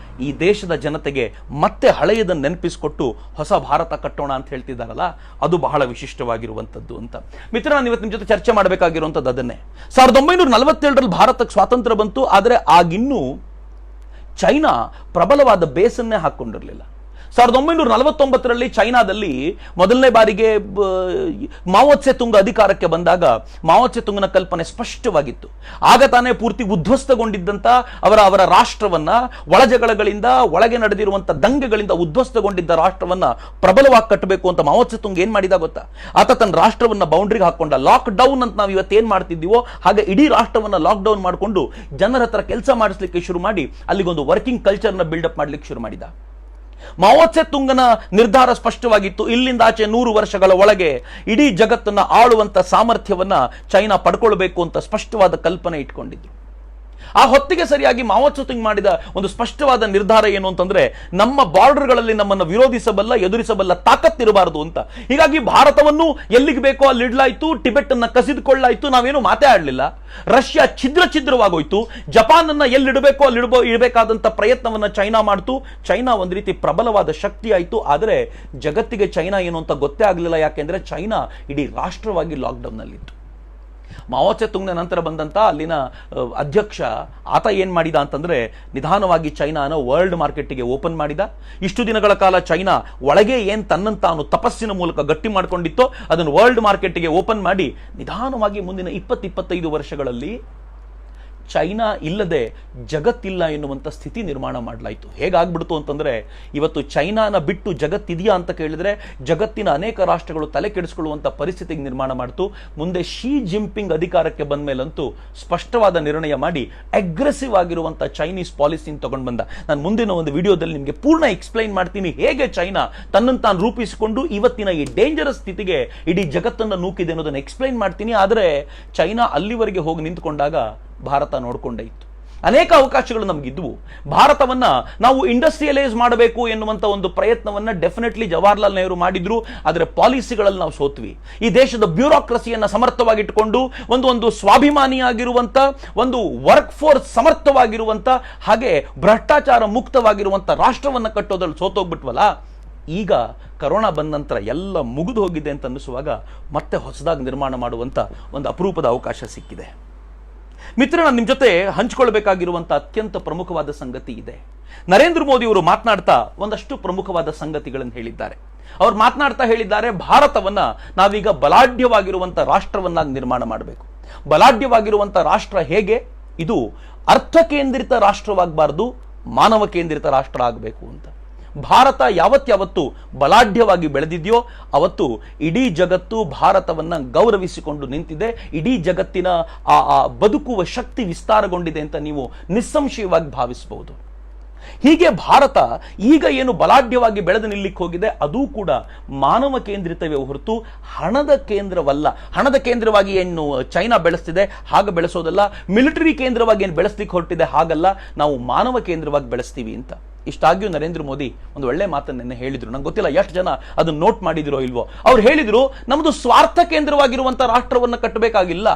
ಈ ದೇಶದ ಜನತೆಗೆ ಮತ್ತೆ ಹಳೆಯದನ್ನು ನೆನಪಿಸಿಕೊಟ್ಟು ಹೊಸ ಭಾರತ ಕಟ್ಟೋಣ ಅಂತ ಹೇಳ್ತಿದ್ದಾರಲ್ಲ, ಅದು ಬಹಳ ವಿಶಿಷ್ಟವಾಗಿರುವಂಥದ್ದು ಅಂತ. ಮಿತ್ರ, ನಾನು ಇವತ್ತು ನಿಮ್ಮ ಜೊತೆ ಚರ್ಚೆ ಮಾಡಬೇಕಾಗಿರುವಂಥದ್ದು ಅದನ್ನೇ. 1947ರಲ್ಲಿ ಭಾರತಕ್ಕೆ ಸ್ವಾತಂತ್ರ್ಯ ಬಂತು. ಆದರೆ ಆಗಿನ್ನೂ ಚೈನಾ ಪ್ರಬಲವಾದ ಬೇಸನ್ನೇ ಹಾಕೊಂಡಿರಲಿಲ್ಲ. 1949ರಲ್ಲಿ ಚೈನಾದಲ್ಲಿ ಮೊದಲನೇ ಬಾರಿಗೆ ಮಾವೋ ತ್ಸೆ-ತುಂಗ ಅಧಿಕಾರಕ್ಕೆ ಬಂದಾಗ ಮಾವೋ ತ್ಸೆ-ತುಂಗನ ಕಲ್ಪನೆ ಸ್ಪಷ್ಟವಾಗಿತ್ತು. ಆಗ ತಾನೇ ಪೂರ್ತಿ ಉದ್ಧ್ವಸ್ತಗೊಂಡಿದ್ದಂತ ಅವರ ರಾಷ್ಟ್ರವನ್ನ ಒಳಜಗಳಗಳಿಂದ, ಒಳಗೆ ನಡೆದಿರುವಂತಹ ದಂಗೆಗಳಿಂದ ಉದ್ಧ್ವಸ್ತಗೊಂಡಿದ್ದ ರಾಷ್ಟ್ರವನ್ನ ಪ್ರಬಲವಾಗಿ ಕಟ್ಟಬೇಕು ಅಂತ ಮಾವೋ ತ್ಸೆ-ತುಂಗ ಏನ್ ಮಾಡಿದ ಗೊತ್ತಾ? ಆತ ತನ್ನ ರಾಷ್ಟ್ರವನ್ನ ಬೌಂಡ್ರಿಗೆ ಹಾಕೊಂಡ. ಲಾಕ್ ಡೌನ್ ಅಂತ ನಾವು ಇವತ್ತೇನ್ ಮಾಡ್ತಿದ್ದೀವೋ ಹಾಗೆ ಇಡೀ ರಾಷ್ಟ್ರವನ್ನ ಲಾಕ್ ಡೌನ್ ಮಾಡಿಕೊಂಡು ಜನರ ಹತ್ರ ಕೆಲಸ ಮಾಡಿಸ್ಲಿಕ್ಕೆ ಶುರು ಮಾಡಿ ಅಲ್ಲಿಗೊಂದು ವರ್ಕಿಂಗ್ ಕಲ್ಚರ್ನ ಬಿಲ್ಡಪ್ ಮಾಡ್ಲಿಕ್ಕೆ ಶುರು ಮಾಡಿದ. ಮಾವೋ ತ್ಸೆ-ತುಂಗನ ನಿರ್ಧಾರ ಸ್ಪಷ್ಟವಾಗಿತ್ತು. ಇಲ್ಲಿಂದ ಆಚೆ 100 ವರ್ಷಗಳ ಒಳಗೆ ಇಡೀ ಜಗತ್ತನ್ನ ಆಳುವಂತ ಸಾಮರ್ಥ್ಯವನ್ನ ಚೈನಾ ಪಡ್ಕೊಳ್ಬೇಕು ಅಂತ ಸ್ಪಷ್ಟವಾದ ಕಲ್ಪನೆ ಇಟ್ಕೊಂಡಿದ್ರು. ಆ ಹೊತ್ತಿಗೆ ಸರಿಯಾಗಿ ಮಾವೋ ತ್ಸೆ-ತುಂಗ್ ಮಾಡಿದ ಒಂದು ಸ್ಪಷ್ಟವಾದ ನಿರ್ಧಾರ ಏನು ಅಂತಂದ್ರೆ, ನಮ್ಮ ಬಾರ್ಡರ್ಗಳಲ್ಲಿ ನಮ್ಮನ್ನು ವಿರೋಧಿಸಬಲ್ಲ, ಎದುರಿಸಬಲ್ಲ ತಾಕತ್ತಿರಬಾರದು ಅಂತ. ಹೀಗಾಗಿ ಭಾರತವನ್ನು ಎಲ್ಲಿಗೆ ಬೇಕೋ ಅಲ್ಲಿ ಇಡ್ಲಾಯ್ತು, ಟಿಬೆಟ್ ಅನ್ನ ಕಸಿದುಕೊಳ್ಳಾಯ್ತು, ನಾವೇನು ಮಾತೇ ಆಡಲಿಲ್ಲ. ರಷ್ಯಾ ಛಿದ್ರವಾಗೋಯ್ತು. ಜಪಾನ್ ಅನ್ನ ಎಲ್ಲಿಡಬೇಕೋ ಅಲ್ಲಿ ಇಡಬೇಕಾದಂತ ಪ್ರಯತ್ನವನ್ನ ಚೈನಾ ಮಾಡ್ತು. ಚೈನಾ ಒಂದು ರೀತಿ ಪ್ರಬಲವಾದ ಶಕ್ತಿ ಆಯ್ತು. ಆದರೆ ಜಗತ್ತಿಗೆ ಚೈನಾ ಏನು ಅಂತ ಗೊತ್ತೇ ಆಗಲಿಲ್ಲ. ಯಾಕೆಂದ್ರೆ ಚೈನಾ ಇಡೀ ರಾಷ್ಟ್ರವಾಗಿ ಲಾಕ್ಡೌನ್ ನಲ್ಲಿತ್ತು. ಮಾವೋ ತ್ಸೆ-ತುಂಗ್ನ ನಂತರ ಬಂದಂತ ಅಲ್ಲಿನ ಅಧ್ಯಕ್ಷ ಆತ ಏನ್ ಮಾಡಿದ ಅಂತಂದ್ರೆ, ನಿಧಾನವಾಗಿ ಚೈನಾನ ವರ್ಲ್ಡ್ ಮಾರ್ಕೆಟ್ಗೆ ಓಪನ್ ಮಾಡಿದ. ಇಷ್ಟು ದಿನಗಳ ಕಾಲ ಚೈನಾ ಒಳಗೆ ಏನ್ ತನ್ನನ್ನು ತಾನು ತಪಸ್ಸಿನ ಮೂಲಕ ಗಟ್ಟಿ ಮಾಡ್ಕೊಂಡಿತ್ತೋ ಅದನ್ನು ವರ್ಲ್ಡ್ ಮಾರ್ಕೆಟ್ಗೆ ಓಪನ್ ಮಾಡಿ ನಿಧಾನವಾಗಿ ಮುಂದಿನ 20-25 ವರ್ಷಗಳಲ್ಲಿ ಚೈನಾ ಇಲ್ಲದೆ ಜಗತ್ತಿಲ್ಲ ಎನ್ನುವಂಥ ಸ್ಥಿತಿ ನಿರ್ಮಾಣ ಮಾಡಲಾಯಿತು. ಹೇಗಾಗ್ಬಿಡ್ತು ಅಂತಂದ್ರೆ, ಇವತ್ತು ಚೈನಾನ ಬಿಟ್ಟು ಜಗತ್ತಿದೆಯಾ ಅಂತ ಕೇಳಿದ್ರೆ ಜಗತ್ತಿನ ಅನೇಕ ರಾಷ್ಟ್ರಗಳು ತಲೆ ಕೆಡಿಸ್ಕೊಳ್ಳುವಂಥ ಪರಿಸ್ಥಿತಿಗೆ ನಿರ್ಮಾಣ ಮಾಡ್ತು. ಮುಂದೆ ಶಿ ಜಿನ್ಪಿಂಗ್ ಅಧಿಕಾರಕ್ಕೆ ಬಂದ ಮೇಲಂತೂ ಸ್ಪಷ್ಟವಾದ ನಿರ್ಣಯ ಮಾಡಿ ಅಗ್ರೆಸಿವ್ ಆಗಿರುವಂಥ ಚೈನೀಸ್ ಪಾಲಿಸಿನ ತಗೊಂಡು ಬಂದ. ನಾನು ಮುಂದಿನ ಒಂದು ವಿಡಿಯೋದಲ್ಲಿ ನಿಮಗೆ ಪೂರ್ಣ ಎಕ್ಸ್ಪ್ಲೈನ್ ಮಾಡ್ತೀನಿ ಹೇಗೆ ಚೈನಾ ತನ್ನನ್ನು ತಾನು ರೂಪಿಸಿಕೊಂಡು ಇವತ್ತಿನ ಈ ಡೇಂಜರಸ್ ಸ್ಥಿತಿಗೆ ಇಡೀ ಜಗತ್ತನ್ನು ನೂಕಿದೆ ಅನ್ನೋದನ್ನು ಎಕ್ಸ್ಪ್ಲೈನ್ ಮಾಡ್ತೀನಿ. ಆದರೆ ಚೈನಾ ಅಲ್ಲಿವರೆಗೆ ಹೋಗಿ ನಿಂತುಕೊಂಡಾಗ ಭಾರತ ನೋಡಿಕೊಂಡೇ ಇತ್ತು. ಅನೇಕ ಅವಕಾಶಗಳು ನಮಗಿದ್ವು. ಭಾರತವನ್ನ ನಾವು ಇಂಡಸ್ಟ್ರಿಯಲೈಸ್ ಮಾಡಬೇಕು ಎನ್ನುವಂತ ಒಂದು ಪ್ರಯತ್ನವನ್ನ ಡೆಫಿನೆಟ್ಲಿ ಜವಾಹರ್ಲಾಲ್ ನೆಹರು ಮಾಡಿದ್ರು. ಆದರೆ ಪಾಲಿಸಿಗಳಲ್ಲಿ ನಾವು ಸೋತ್ವಿ. ಈ ದೇಶದ ಬ್ಯೂರೋಕ್ರಸಿಯನ್ನ ಸಮರ್ಥವಾಗಿಟ್ಟುಕೊಂಡು ಒಂದು ಸ್ವಾಭಿಮಾನಿಯಾಗಿರುವಂತ, ಒಂದು ವರ್ಕ್ ಫೋರ್ಸ್ ಸಮರ್ಥವಾಗಿರುವಂತ, ಹಾಗೆ ಭ್ರಷ್ಟಾಚಾರ ಮುಕ್ತವಾಗಿರುವಂತ ರಾಷ್ಟ್ರವನ್ನ ಕಟ್ಟೋದ್ರಲ್ಲಿ ಸೋತೋಗ್ಬಿಟ್ವಲ್ಲ. ಈಗ ಕರೋನಾ ಬಂದ ನಂತರ ಎಲ್ಲ ಮುಗಿದು ಹೋಗಿದೆ ಅಂತ ಅನ್ನಿಸುವಾಗ ಮತ್ತೆ ಹೊಸದಾಗಿ ನಿರ್ಮಾಣ ಮಾಡುವಂತ ಒಂದು ಅಪರೂಪದ ಅವಕಾಶ ಸಿಕ್ಕಿದೆ. ಮಿತ್ರ, ನಾನು ನಿಮ್ಮ ಜೊತೆ ಹಂಚಿಕೊಳ್ಳಬೇಕಾಗಿರುವಂತಹ ಅತ್ಯಂತ ಪ್ರಮುಖವಾದ ಸಂಗತಿ ಇದೆ. ನರೇಂದ್ರ ಮೋದಿ ಅವರು ಮಾತನಾಡ್ತಾ ಒಂದಷ್ಟು ಪ್ರಮುಖವಾದ ಸಂಗತಿಗಳನ್ನು ಹೇಳಿದ್ದಾರೆ. ಅವ್ರು ಮಾತನಾಡ್ತಾ ಹೇಳಿದ್ದಾರೆ, ಭಾರತವನ್ನ ನಾವೀಗ ಬಲಾಢ್ಯವಾಗಿರುವಂತಹ ರಾಷ್ಟ್ರವನ್ನಾಗಿ ನಿರ್ಮಾಣ ಮಾಡಬೇಕು. ಬಲಾಢ್ಯವಾಗಿರುವಂತಹ ರಾಷ್ಟ್ರ ಹೇಗೆ? ಇದು ಅರ್ಥ ಕೇಂದ್ರಿತ ರಾಷ್ಟ್ರವಾಗಬಾರದು, ಮಾನವ ಕೇಂದ್ರಿತ ರಾಷ್ಟ್ರ ಆಗಬೇಕು ಅಂತ. ಭಾರತ ಯಾವತ್ತು ಬಲಾಢ್ಯವಾಗಿ ಬೆಳೆದಿದೆಯೋ ಅವತ್ತು ಇಡೀ ಜಗತ್ತು ಭಾರತವನ್ನ ಗೌರವಿಸಿಕೊಂಡು ನಿಂತಿದೆ. ಇಡೀ ಜಗತ್ತಿನ ಆ ಬದುಕುವ ಶಕ್ತಿ ವಿಸ್ತಾರಗೊಂಡಿದೆ ಅಂತ ನೀವು ನಿಸ್ಸಂಶಯವಾಗಿ ಭಾವಿಸಬಹುದು. ಹೀಗೆ ಭಾರತ ಈಗ ಏನು ಬಲಾಢ್ಯವಾಗಿ ಬೆಳೆದು ನಿಲ್ಲಿಕ್ಕೆ ಹೋಗಿದೆ ಅದು ಕೂಡ ಮಾನವ ಕೇಂದ್ರಿತವೇ ಹೊರತು ಹಣದ ಕೇಂದ್ರವಲ್ಲ. ಹಣದ ಕೇಂದ್ರವಾಗಿ ಏನು ಚೈನಾ ಬೆಳೆಸ್ತಿದೆ ಹಾಗೆ ಬೆಳೆಸೋದಲ್ಲ, ಮಿಲಿಟರಿ ಕೇಂದ್ರವಾಗಿ ಏನು ಬೆಳೆಸ್ಲಿಕ್ಕೆ ಹೊರಟಿದೆ ಹಾಗಲ್ಲ, ನಾವು ಮಾನವ ಕೇಂದ್ರವಾಗಿ ಬೆಳೆಸ್ತೀವಿ ಅಂತ. ಇಷ್ಟಾಗಿಯೂ ನರೇಂದ್ರ ಮೋದಿ ಒಂದು ಒಳ್ಳೆ ಮಾತನ್ನ ಹೇಳಿದ್ರು. ನಂಗೆ ಗೊತ್ತಿಲ್ಲ ಎಷ್ಟು ಜನ ಅದನ್ನ ನೋಟ್ ಮಾಡಿದಿರೋ ಇಲ್ವೋ. ಅವ್ರು ಹೇಳಿದ್ರು, ನಮ್ದು ಸ್ವಾರ್ಥ ಕೇಂದ್ರವಾಗಿರುವಂತ ರಾಷ್ಟ್ರವನ್ನ ಕಟ್ಟಬೇಕಾಗಿಲ್ಲ,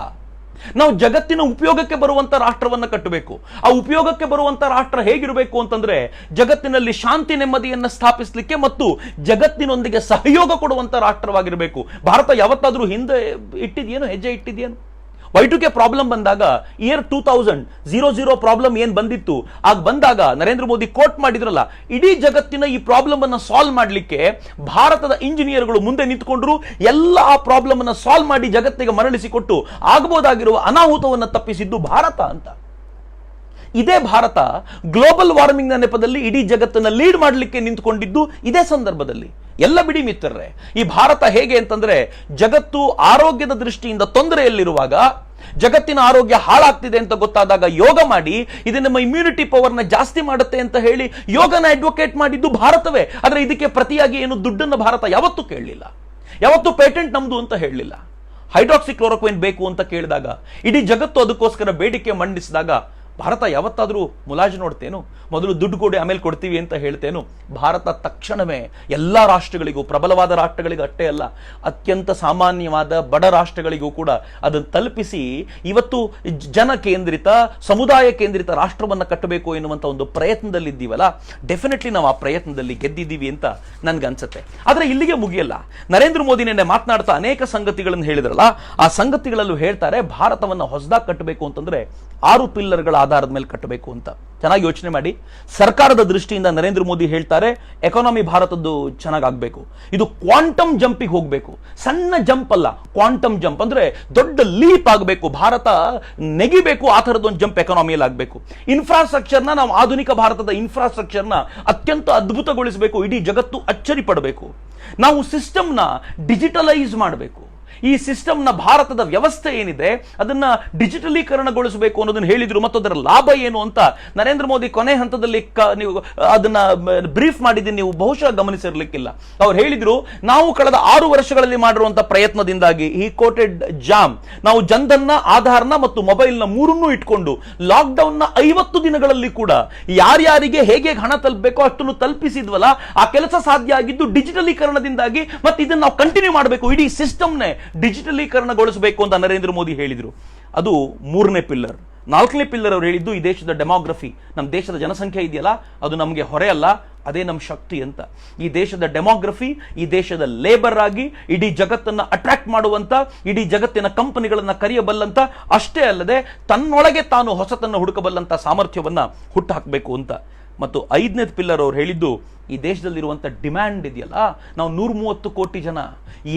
ನಾವು ಜಗತ್ತಿನ ಉಪಯೋಗಕ್ಕೆ ಬರುವಂತ ರಾಷ್ಟ್ರವನ್ನ ಕಟ್ಟಬೇಕು. ಆ ಉಪಯೋಗಕ್ಕೆ ಬರುವಂತ ರಾಷ್ಟ್ರ ಹೇಗಿರಬೇಕು ಅಂತಂದ್ರೆ, ಜಗತ್ತಿನಲ್ಲಿ ಶಾಂತಿ ನೆಮ್ಮದಿಯನ್ನ ಸ್ಥಾಪಿಸಲಿಕ್ಕೆ ಮತ್ತು ಜಗತ್ತಿನೊಂದಿಗೆ ಸಹಯೋಗ ಕೊಡುವಂತ ರಾಷ್ಟ್ರವಾಗಿರಬೇಕು. ಭಾರತ ಯಾವತ್ತಾದ್ರೂ ಹಿಂದೆ ಇಟ್ಟಿದ್ಯೇನು, ಹೆಜ್ಜೆ ಇಟ್ಟಿದ್ಯೇನು? Y2K ಪ್ರಾಬ್ಲಮ್ ಬಂದಾಗ ಇಯರ್ 2000 ಪ್ರಾಬ್ಲಮ್ ಏನ್ ಬಂದಿತ್ತು ಆಗ ಬಂದಾಗ ನರೇಂದ್ರ ಮೋದಿ ಕೋಟ್ ಮಾಡಿದ್ರಲ್ಲ, ಇಡೀ ಜಗತ್ತಿನ ಈ ಪ್ರಾಬ್ಲಮ್ ಅನ್ನ ಸಾಲ್ವ್ ಮಾಡಲಿಕ್ಕೆ ಭಾರತದ ಇಂಜಿನಿಯರ್ಗಳು ಮುಂದೆ ನಿಂತುಕೊಂಡ್ರು, ಎಲ್ಲ ಆ ಪ್ರಾಬ್ಲಮ್ ಅನ್ನ ಸಾಲ್ವ್ ಮಾಡಿ ಜಗತ್ತಿಗೆ ಮರಳಿಸಿಕೊಟ್ಟು ಆಗಬಹುದಾಗಿರುವ ಅನಾಹುತವನ್ನು ತಪ್ಪಿಸಿದ್ದು ಭಾರತ ಅಂತ. ಇದೇ ಭಾರತ ಗ್ಲೋಬಲ್ ವಾರ್ಮಿಂಗ್ ನ ನೆಪದಲ್ಲಿ ಇಡೀ ಜಗತ್ತನ್ನ ಲೀಡ್ ಮಾಡಲಿಕ್ಕೆ ನಿಂತುಕೊಂಡಿದ್ದು ಇದೇ ಸಂದರ್ಭದಲ್ಲಿ. ಎಲ್ಲ ಬಿಡಿ ಮಿತ್ರರೇ, ಈ ಭಾರತ ಹೇಗೆ ಅಂತಂದ್ರೆ ಜಗತ್ತು ಆರೋಗ್ಯದ ದೃಷ್ಟಿಯಿಂದ ತೊಂದರೆಯಲ್ಲಿರುವಾಗ, ಜಗತ್ತಿನ ಆರೋಗ್ಯ ಹಾಳಾಗ್ತಿದೆ ಅಂತ ಗೊತ್ತಾದಾಗ ಯೋಗ ಮಾಡಿ ಇದು ನಮ್ಮ ಇಮ್ಯುನಿಟಿ ಪವರ್ನ ಜಾಸ್ತಿ ಮಾಡುತ್ತೆ ಅಂತ ಹೇಳಿ ಯೋಗನ ಅಡ್ವೊಕೇಟ್ ಮಾಡಿದ್ದು ಭಾರತವೇ. ಆದ್ರೆ ಇದಕ್ಕೆ ಪ್ರತಿಯಾಗಿ ಏನು ದುಡ್ಡನ್ನು ಭಾರತ ಯಾವತ್ತೂ ಕೇಳಲಿಲ್ಲ, ಯಾವತ್ತೂ ಪೇಟೆಂಟ್ ನಮ್ದು ಅಂತ ಹೇಳಲಿಲ್ಲ. ಹೈಡ್ರಾಕ್ಸಿಕ್ಲೋರೋಕ್ವಿನ್ ಬೇಕು ಅಂತ ಕೇಳಿದಾಗ, ಇಡೀ ಜಗತ್ತು ಅದಕ್ಕೋಸ್ಕರ ಬೇಡಿಕೆ ಮಂಡಿಸಿದಾಗ ಭಾರತ ಯಾವತ್ತಾದ್ರೂ ಮುಲಾಜು ನೋಡ್ತೇನು? ಮೊದಲು ದುಡ್ಡು ಕೊಡಿ ಆಮೇಲೆ ಕೊಡ್ತೀವಿ ಅಂತ ಹೇಳ್ತೇನು? ಭಾರತ ತಕ್ಷಣವೇ ಎಲ್ಲ ರಾಷ್ಟ್ರಗಳಿಗೂ, ಪ್ರಬಲವಾದ ರಾಷ್ಟ್ರಗಳಿಗೂ ಅಷ್ಟೇ ಅಲ್ಲ, ಅತ್ಯಂತ ಸಾಮಾನ್ಯವಾದ ಬಡ ರಾಷ್ಟ್ರಗಳಿಗೂ ಕೂಡ ಅದನ್ನು ತಲುಪಿಸಿ ಇವತ್ತು ಜನ ಕೇಂದ್ರಿತ, ಸಮುದಾಯ ಕೇಂದ್ರಿತ ರಾಷ್ಟ್ರವನ್ನು ಕಟ್ಟಬೇಕು ಎನ್ನುವಂಥ ಒಂದು ಪ್ರಯತ್ನದಲ್ಲಿದ್ದೀವಲ್ಲ, ಡೆಫಿನೆಟ್ಲಿ ನಾವು ಆ ಪ್ರಯತ್ನದಲ್ಲಿ ಗೆದ್ದಿದ್ದೀವಿ ಅಂತ ನನ್ಗನ್ಸುತ್ತೆ. ಆದರೆ ಇಲ್ಲಿಗೆ ಮುಗಿಯಲ್ಲ. ನರೇಂದ್ರ ಮೋದಿ ನಿನ್ನೆ ಮಾತನಾಡ್ತಾ ಅನೇಕ ಸಂಗತಿಗಳನ್ನು ಹೇಳಿದ್ರಲ್ಲ, ಆ ಸಂಗತಿಗಳಲ್ಲೂ ಹೇಳ್ತಾರೆ ಭಾರತವನ್ನು ಹೊಸದಾಗಿ ಕಟ್ಟಬೇಕು ಅಂತಂದ್ರೆ 6 ಪಿಲ್ಲರ್ಗಳ ಆಧಾರದ ಮೇಲೆ ಕಟ್ಟಬೇಕು ಅಂತ. ಚೆನ್ನಾಗಿ ಯೋಚನೆ ಮಾಡಿ. ಸರ್ಕಾರದ ದೃಷ್ಟಿಯಿಂದ ನರೇಂದ್ರ ಮೋದಿ ಹೇಳ್ತಾರೆ ಎಕಾನಮಿ ಭಾರತದ್ದು ಚೆನ್ನಾಗಾಗಬೇಕು, ಇದು ಕ್ವಾಂಟಮ್ ಜಂಪಿಗೆ ಹೋಗಬೇಕು. ಸಣ್ಣ ಜಂಪ್ ಅಲ್ಲ, ಕ್ವಾಂಟಮ್ ಜಂಪ್ ಅಂದ್ರೆ ದೊಡ್ಡ ಲೀಪ್ ಆಗಬೇಕು, ಭಾರತ ನೆಗಿಬೇಕು. ಆ ಥರದೊಂದು ಜಂಪ್ ಎಕಾನಮಿಯಲ್ಲಿ ಆಗಬೇಕು. ಇನ್ಫ್ರಾಸ್ಟ್ರಕ್ಚರ್ನ ನಾವು ಆಧುನಿಕ ಭಾರತದ ಇನ್ಫ್ರಾಸ್ಟ್ರಕ್ಚರ್ನ ಅತ್ಯಂತ ಅದ್ಭುತಗೊಳಿಸಬೇಕು, ಇಡೀ ಜಗತ್ತು ಅಚ್ಚರಿ ಪಡಬೇಕು. ನಾವು ಸಿಸ್ಟಮ್ನ ಡಿಜಿಟಲೈಸ್ ಮಾಡಬೇಕು. ಈ ಸಿಸ್ಟಮ್ನ ಭಾರತದ ವ್ಯವಸ್ಥೆ ಏನಿದೆ ಅದನ್ನ ಡಿಜಿಟಲೀಕರಣಗೊಳಿಸಬೇಕು ಅನ್ನೋದನ್ನ ಹೇಳಿದ್ರು. ಮತ್ತು ಅದರ ಲಾಭ ಏನು ಅಂತ ನರೇಂದ್ರ ಮೋದಿ ಕೊನೆ ಹಂತದಲ್ಲಿ ನೀವು ಅದನ್ನ ಬ್ರೀಫ್ ಮಾಡಿದ್ದೀನಿ, ನೀವು ಬಹುಶಃ ಗಮನಿಸಿರ್ಲಿಕ್ಕಿಲ್ಲ. ಅವ್ರು ಹೇಳಿದ್ರು, ನಾವು ಕಳೆದ 6 ವರ್ಷಗಳಲ್ಲಿ ಮಾಡಿರುವಂತಹ ಪ್ರಯತ್ನದಿಂದಾಗಿ ಈ ಕೋಟೆಡ್ ಜಾಮ್, ನಾವು ಜನ್ಧನ್ನ, ಆಧಾರ್ನ ಮತ್ತು ಮೊಬೈಲ್ನ ಮೂರನ್ನೂ ಇಟ್ಕೊಂಡು ಲಾಕ್ಡೌನ್ನ 50 ದಿನಗಳಲ್ಲಿ ಕೂಡ ಯಾರ್ಯಾರಿಗೆ ಹೇಗೆ ಹಣ ತಲುಪಬೇಕೋ ಅಷ್ಟನ್ನು ತಲುಪಿಸಿದ್ವಲ್ಲ, ಆ ಕೆಲಸ ಸಾಧ್ಯ ಆಗಿದ್ದು ಡಿಜಿಟಲೀಕರಣದಿಂದಾಗಿ. ಮತ್ತೆ ಇದನ್ನ ನಾವು ಕಂಟಿನ್ಯೂ ಮಾಡಬೇಕು, ಇಡೀ ಸಿಸ್ಟಮ್ನೇ ಡಿಜಿಟಲೀಕರಣಗೊಳಿಸಬೇಕು ಅಂತ ನರೇಂದ್ರ ಮೋದಿ ಹೇಳಿದ್ರು. ಅದು 3ನೇ ಪಿಲ್ಲರ್. 4ನೇ ಪಿಲ್ಲರ್ ಅವರು ಹೇಳಿದ್ದು ಈ ದೇಶದ ಡೆಮೋಗ್ರಫಿ, ನಮ್ಮ ದೇಶದ ಜನಸಂಖ್ಯೆ ಇದೆಯಲ್ಲ ಅದು ನಮಗೆ ಹೊರೆ ಅಲ್ಲ, ಅದೇ ನಮ್ಮ ಶಕ್ತಿ ಅಂತ. ಈ ದೇಶದ ಡೆಮೋಗ್ರಫಿ, ಈ ದೇಶದ ಲೇಬರ್ ಆಗಿ ಇಡೀ ಜಗತ್ತನ್ನ ಅಟ್ರಾಕ್ಟ್ ಮಾಡುವಂತ, ಇಡೀ ಜಗತ್ತಿನ ಕಂಪನಿಗಳನ್ನ ಕರೆಯಬಲ್ಲಂತ, ಅಷ್ಟೇ ಅಲ್ಲದೆ ತನ್ನೊಳಗೆ ತಾನು ಹೊಸತನ್ನು ಹುಡುಕಬಲ್ಲಂತ ಸಾಮರ್ಥ್ಯವನ್ನ ಹುಟ್ಟುಹಾಕಬೇಕು ಅಂತ. ಮತ್ತು 5ನೇ ಪಿಲ್ಲರ್ ಅವ್ರು ಹೇಳಿದ್ದು ಈ ದೇಶದಲ್ಲಿರುವಂಥ ಡಿಮ್ಯಾಂಡ್ ಇದೆಯಲ್ಲ, ನಾವು 130 ಕೋಟಿ ಜನ,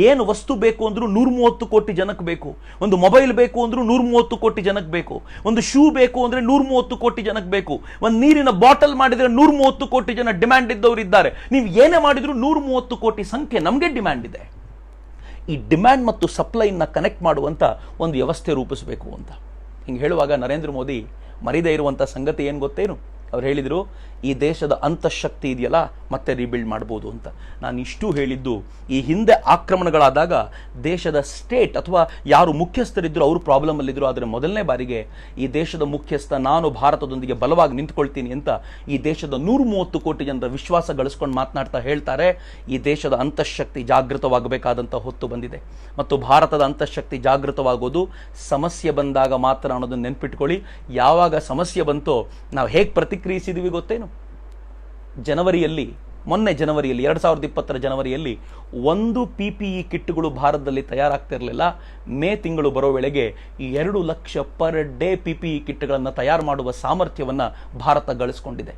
ಏನು ವಸ್ತು ಬೇಕು ಅಂದ್ರೂ 130 ಕೋಟಿ ಜನಕ್ಕೆ ಬೇಕು. ಒಂದು ಮೊಬೈಲ್ ಬೇಕು ಅಂದ್ರೂ 130 ಕೋಟಿ ಜನಕ್ಕೆ ಬೇಕು. ಒಂದು ಶೂ ಬೇಕು ಅಂದ್ರೆ 130 ಕೋಟಿ ಜನಕ್ಕೆ ಬೇಕು. ಒಂದು ನೀರಿನ ಬಾಟಲ್ ಮಾಡಿದ್ರೆ 130 ಕೋಟಿ ಜನ ಡಿಮ್ಯಾಂಡ್ ಇದ್ದವರು ಇದ್ದಾರೆ. ನೀವು ಏನೇ ಮಾಡಿದ್ರು 130 ಕೋಟಿ ಸಂಖ್ಯೆ ನಮಗೆ ಡಿಮ್ಯಾಂಡ್ ಇದೆ. ಈ ಡಿಮ್ಯಾಂಡ್ ಮತ್ತು ಸಪ್ಲೈನ ಕನೆಕ್ಟ್ ಮಾಡುವಂಥ ಒಂದು ವ್ಯವಸ್ಥೆ ರೂಪಿಸಬೇಕು ಅಂತ ಹಿಂಗೆ ಹೇಳುವಾಗ ನರೇಂದ್ರ ಮೋದಿ ಮರಿದೇ ಇರುವಂಥ ಸಂಗತಿ ಏನು ಗೊತ್ತೇನು? ಅವ್ರು ಹೇಳಿದರು, ಈ ದೇಶದ ಅಂತಃಶಕ್ತಿ ಇದೆಯಲ್ಲ ಮತ್ತೆ ರೀಬಿಲ್ಡ್ ಮಾಡ್ಬೋದು ಅಂತ. ನಾನು ಇಷ್ಟು ಹೇಳಿದ್ದು, ಈ ಹಿಂದೆ ಆಕ್ರಮಣಗಳಾದಾಗ ದೇಶದ ಸ್ಟೇಟ್ ಅಥವಾ ಯಾರು ಮುಖ್ಯಸ್ಥರಿದ್ರು ಅವರು ಪ್ರಾಬ್ಲಮ್ ಅಲ್ಲಿದ್ರು. ಆದರೆ ಮೊದಲನೇ ಬಾರಿಗೆ ಈ ದೇಶದ ಮುಖ್ಯಸ್ಥ ನಾನು ಭಾರತದೊಂದಿಗೆ ಬಲವಾಗಿ ನಿಂತ್ಕೊಳ್ತೀನಿ ಅಂತ ಈ ದೇಶದ 130 ಕೋಟಿ ಜನರ ವಿಶ್ವಾಸ ಗಳಿಸ್ಕೊಂಡು ಮಾತನಾಡ್ತಾ ಹೇಳ್ತಾರೆ, ಈ ದೇಶದ ಅಂತಃಶಕ್ತಿ ಜಾಗೃತವಾಗಬೇಕಾದಂಥ ಹೊತ್ತು ಬಂದಿದೆ. ಮತ್ತು ಭಾರತದ ಅಂತಃಶಕ್ತಿ ಜಾಗೃತವಾಗೋದು ಸಮಸ್ಯೆ ಬಂದಾಗ ಮಾತ್ರ ಅನ್ನೋದನ್ನು ನೆನ್ಪಿಟ್ಕೊಳ್ಳಿ. ಯಾವಾಗ ಸಮಸ್ಯೆ ಬಂತೋ ನಾವು ಹೇಗೆ ಪ್ರತಿಕ್ರಿಯಿಸಿದ್ವಿ ಗೊತ್ತೇನು? ಮೊನ್ನೆ ಜನವರಿಯಲ್ಲಿ 2020 ಜನವರಿಯಲ್ಲಿ 1 PPE ಕಿಟ್ಗಳು ಭಾರತದಲ್ಲಿ ತಯಾರಾಗ್ತಿರಲಿಲ್ಲ. ಮೇ ತಿಂಗಳು ಬರೋ ವೇಳೆಗೆ 2 ಲಕ್ಷ ಪರ್ ಡೇ PPE ಕಿಟ್ಗಳನ್ನು ತಯಾರು ಮಾಡುವ ಸಾಮರ್ಥ್ಯವನ್ನು ಭಾರತ ಗಳಿಸ್ಕೊಂಡಿದೆ.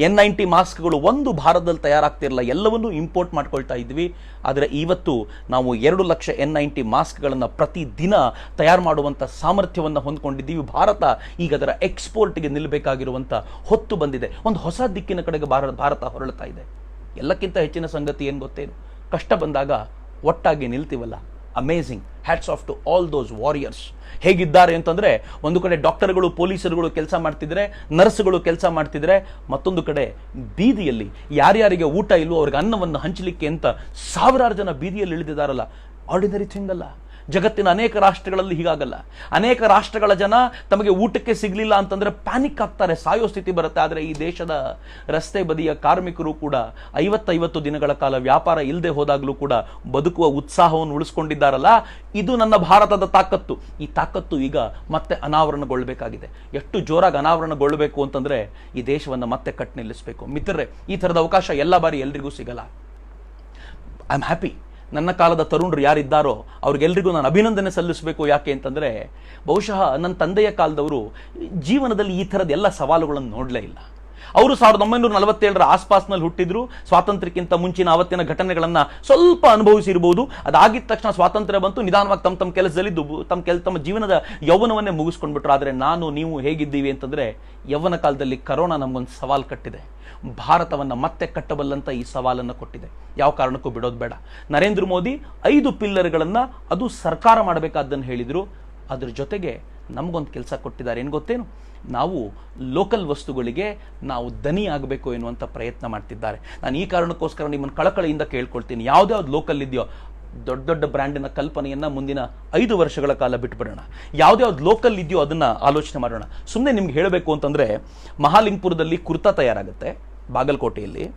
N90 ಮಾಸ್ಕ್ಗಳು ಒಂದು ಭಾರತದಲ್ಲಿ ತಯಾರಾಗ್ತಿರಲಿಲ್ಲ, ಎಲ್ಲವನ್ನೂ ಇಂಪೋರ್ಟ್ ಮಾಡ್ಕೊಳ್ತಾ ಇದ್ವಿ. ಆದರೆ ಇವತ್ತು ನಾವು 2 ಲಕ್ಷ N90 ಮಾಸ್ಕ್ಗಳನ್ನು ಪ್ರತಿದಿನ ತಯಾರು ಮಾಡುವಂಥ ಸಾಮರ್ಥ್ಯವನ್ನು ಹೊಂದ್ಕೊಂಡಿದ್ದೀವಿ. ಭಾರತ ಈಗ ಅದರ ಎಕ್ಸ್ಪೋರ್ಟ್ಗೆ ನಿಲ್ಲಬೇಕಾಗಿರುವಂಥ ಹೊತ್ತು ಬಂದಿದೆ. ಒಂದು ಹೊಸ ದಿಕ್ಕಿನ ಕಡೆಗೆ ಭಾರತ ಹೊರಳ್ತಾ ಇದೆ. ಎಲ್ಲಕ್ಕಿಂತ ಹೆಚ್ಚಿನ ಸಂಗತಿ ಏನು ಗೊತ್ತೇನು? ಕಷ್ಟ ಬಂದಾಗ ಒಟ್ಟಾಗಿ ನಿಲ್ತೀವಲ್ಲ, amazing. Hats off to all those warriors. ಹೇಗಿದ್ದಾರೆ ಅಂತಂದ್ರೆ, ಒಂದು ಕಡೆ ಡಾಕ್ಟರ್ಗಳು, ಪೊಲೀಸರುಗಳು ಕೆಲಸ ಮಾಡ್ತಿದ್ರೆ, ನರ್ಸ್ಗಳು ಕೆಲಸ ಮಾಡ್ತಿದ್ರೆ, ಮತ್ತೊಂದು ಕಡೆ ಬೀದಿಯಲ್ಲಿ ಯಾರ್ಯಾರಿಗೆ ಊಟ ಇಲ್ವೋ ಅವ್ರಿಗೆ ಅನ್ನವನ್ನು ಹಂಚಲಿಕ್ಕೆ ಅಂತ ಸಾವಿರಾರು ಜನ ಬೀದಿಯಲ್ಲಿ ಇಳಿದಿದ್ದಾರಲ್ಲ, ಆರ್ಡಿನರಿ ಥಿಂಗ್ ಅಲ್ಲ. ಜಗತ್ತಿನ ಅನೇಕ ರಾಷ್ಟ್ರಗಳಲ್ಲಿ ಹೀಗಾಗಲ್ಲ. ಅನೇಕ ರಾಷ್ಟ್ರಗಳ ಜನ ತಮಗೆ ಊಟಕ್ಕೆ ಸಿಗಲಿಲ್ಲ ಅಂತಂದ್ರೆ ಪ್ಯಾನಿಕ್ ಆಗ್ತಾರೆ, ಸಾಯೋ ಸ್ಥಿತಿ ಬರುತ್ತೆ. ಆದರೆ ಈ ದೇಶದ ರಸ್ತೆ ಬದಿಯ ಕಾರ್ಮಿಕರು ಕೂಡ 50 ದಿನಗಳ ಕಾಲ ವ್ಯಾಪಾರ ಇಲ್ಲದೆ ಹೋದಾಗಲೂ ಕೂಡ ಬದುಕುವ ಉತ್ಸಾಹವನ್ನು ಉಳಿಸ್ಕೊಂಡಿದ್ದಾರಲ್ಲ, ಇದು ನನ್ನ ಭಾರತದ ತಾಕತ್ತು. ಈ ತಾಕತ್ತು ಈಗ ಮತ್ತೆ ಅನಾವರಣಗೊಳ್ಳಬೇಕಾಗಿದೆ. ಎಷ್ಟು ಜೋರಾಗಿ ಅನಾವರಣಗೊಳ್ಳಬೇಕು ಅಂತಂದ್ರೆ ಈ ದೇಶವನ್ನು ಮತ್ತೆ ಕಟ್ ನಿಲ್ಲಿಸಬೇಕು. ಮಿತ್ರರೇ, ಈ ಥರದ ಅವಕಾಶ ಎಲ್ಲ ಬಾರಿ ಎಲ್ರಿಗೂ ಸಿಗಲ್ಲ. ಐ ಆಮ್ ಹ್ಯಾಪಿ ನನ್ನ ಕಾಲದ ತರುಣರು ಯಾರಿದ್ದಾರೋ ಅವ್ರಿಗೆಲ್ರಿಗೂ ನಾನು ಅಭಿನಂದನೆ ಸಲ್ಲಿಸಬೇಕು. ಯಾಕೆ ಅಂತಂದರೆ ಬಹುಶಃ ನನ್ನ ತಂದೆಯ ಕಾಲದವರು ಜೀವನದಲ್ಲಿ ಈ ಥರದ ಎಲ್ಲ ಸವಾಲುಗಳನ್ನು ನೋಡಲೇ ಇಲ್ಲ. ಅವರು 1947 ಆಸ್ಪಾಸ್ನಲ್ಲಿ ಹುಟ್ಟಿದ್ರು. ಸ್ವಾತಂತ್ರ್ಯಕ್ಕಿಂತ ಮುಂಚಿನ ಅವತ್ತಿನ ಘಟನೆಗಳನ್ನು ಸ್ವಲ್ಪ ಅನುಭವಿಸಿರ್ಬೋದು. ಅದಾಗಿದ್ದ ತಕ್ಷಣ ಸ್ವಾತಂತ್ರ್ಯ ಬಂತು, ನಿಧಾನವಾಗಿ ತಮ್ಮ ಕೆಲಸದಲ್ಲಿ ತಮ್ಮ ಜೀವನದ ಯೌವನವನ್ನೇ ಮುಗಿಸ್ಕೊಂಡ್ಬಿಟ್ರು. ಆದರೆ ನೀವು ಹೇಗಿದ್ದೀವಿ ಅಂತಂದರೆ, ಯೌವನ ಕಾಲದಲ್ಲಿ ಕರೋನಾ ನಮಗೊಂದು ಸವಾಲು ಕಟ್ಟಿದೆ. ಭಾರತವನ್ನು ಮತ್ತೆ ಕಟ್ಟಬಲ್ಲಂತ ಈ ಸವಾಲನ್ನು ಕೊಟ್ಟಿದೆ. ಯಾವ ಕಾರಣಕ್ಕೂ ಬಿಡೋದು ಬೇಡ. ನರೇಂದ್ರ ಮೋದಿ 5 ಪಿಲ್ಲರ್ಗಳನ್ನು ಅದು ಸರ್ಕಾರ ಮಾಡಬೇಕಾದ್ದನ್ನು ಹೇಳಿದರು. ಅದ್ರ ಜೊತೆಗೆ ನಮಗೊಂದು ಕೆಲಸ ಕೊಟ್ಟಿದ್ದಾರೆ. ಏನು ಗೊತ್ತೇನು? ನಾವು ಲೋಕಲ್ ವಸ್ತುಗಳಿಗೆ ನಾವು ದನಿ ಆಗಬೇಕು ಎನ್ನುವಂಥ ಪ್ರಯತ್ನ ಮಾಡ್ತಿದ್ದಾರೆ. ನಾನು ಈ ಕಾರಣಕ್ಕೋಸ್ಕರ ನಿಮ್ಮನ್ನು ಕಳಕಳಿಯಿಂದ ಕೇಳ್ಕೊಳ್ತೀನಿ, ಯಾವ್ದ್ಯಾವ್ದು ಲೋಕಲ್ ಇದೆಯೋ ದೊಡ್ಡ ದೊಡ್ಡ ಬ್ರ್ಯಾಂಡಿನ ಕಲ್ಪನೆಯನ್ನು ಮುಂದಿನ 5 ವರ್ಷಗಳ ಕಾಲ ಬಿಟ್ಬಿಡೋಣ. ಯಾವ್ದ್ಯಾವ್ದು ಲೋಕಲ್ ಇದೆಯೋ ಅದನ್ನು ಆಲೋಚನೆ ಮಾಡೋಣ. ಸುಮ್ಮನೆ ನಿಮ್ಗೆ ಹೇಳಬೇಕು ಅಂತಂದರೆ, ಮಹಾಲಿಂಗ್ಪುರದಲ್ಲಿ ಕುರ್ತಾ ತಯಾರಾಗುತ್ತೆ, ಬಾಗಲಕೋಟೆಯಲ್ಲಿ.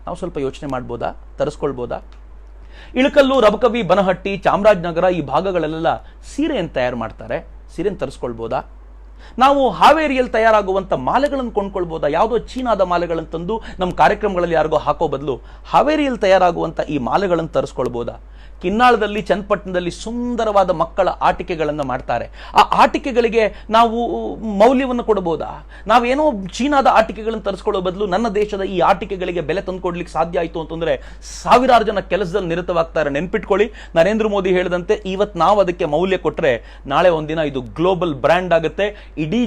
ನಾವು ಸ್ವಲ್ಪ ಯೋಚನೆ ಮಾಡ್ಬೋದಾ, ತರಿಸ್ಕೊಳ್ಬೋದಾ? ಇಳಕಲ್ಲು, ರಬಕವಿ, ಬನಹಟ್ಟಿ, ಚಾಮರಾಜನಗರ ಈ ಭಾಗಗಳಲ್ಲೆಲ್ಲ ಸೀರೆಯನ್ನು ತಯಾರು ಮಾಡ್ತಾರೆ, ಸೀರೆಯನ್ನು ತರಿಸ್ಕೊಳ್ಬೋದಾ? ನಾವು ಹಾವೇರಿಯಲ್ಲಿ ತಯಾರಾಗುವಂಥ ಮಾಲೆಗಳನ್ನು ಕೊಂಡ್ಕೊಳ್ಬೋದಾ? ಯಾವುದೋ ಚೀನಾದ ಮಾಲೆಗಳನ್ನು ತಂದು ನಮ್ಮ ಕಾರ್ಯಕ್ರಮಗಳಲ್ಲಿ ಯಾರಿಗೋ ಹಾಕೋ ಬದಲು ಹಾವೇರಿಯಲ್ಲಿ ತಯಾರಾಗುವಂಥ ಈ ಮಾಲೆಗಳನ್ನು ತರಿಸ್ಕೊಳ್ಬೋದಾ? ಕಿನ್ನಾಳದಲ್ಲಿ, ಚನ್ನಪಟ್ಟಣದಲ್ಲಿ ಸುಂದರವಾದ ಮಕ್ಕಳ ಆಟಿಕೆಗಳನ್ನು ಮಾಡ್ತಾರೆ. ಆ ಆಟಿಕೆಗಳಿಗೆ ನಾವು ಮೌಲ್ಯವನ್ನು ಕೊಡಬಹುದಾ? ನಾವೇನೋ ಚೀನಾದ ಆಟಿಕೆಗಳನ್ನು ತರಿಸ್ಕೊಳ್ಳೋ ಬದಲು ನನ್ನ ದೇಶದ ಈ ಆಟಿಕೆಗಳಿಗೆ ಬೆಲೆ ತಂದುಕೊಡ್ಲಿಕ್ಕೆ ಸಾಧ್ಯ ಆಯಿತು ಅಂತಂದರೆ ಸಾವಿರಾರು ಜನ ಕೆಲಸದಲ್ಲಿ ನಿರತವಾಗ್ತಾರೆ. ನೆನ್ಪಿಟ್ಕೊಳ್ಳಿ, ನರೇಂದ್ರ ಮೋದಿ ಹೇಳಿದಂತೆ ಇವತ್ತು ನಾವು ಅದಕ್ಕೆ ಮೌಲ್ಯ ಕೊಟ್ಟರೆ ನಾಳೆ ಒಂದಿನ ಇದು ಗ್ಲೋಬಲ್ ಬ್ರ್ಯಾಂಡ್ ಆಗುತ್ತೆ. ಇಡೀ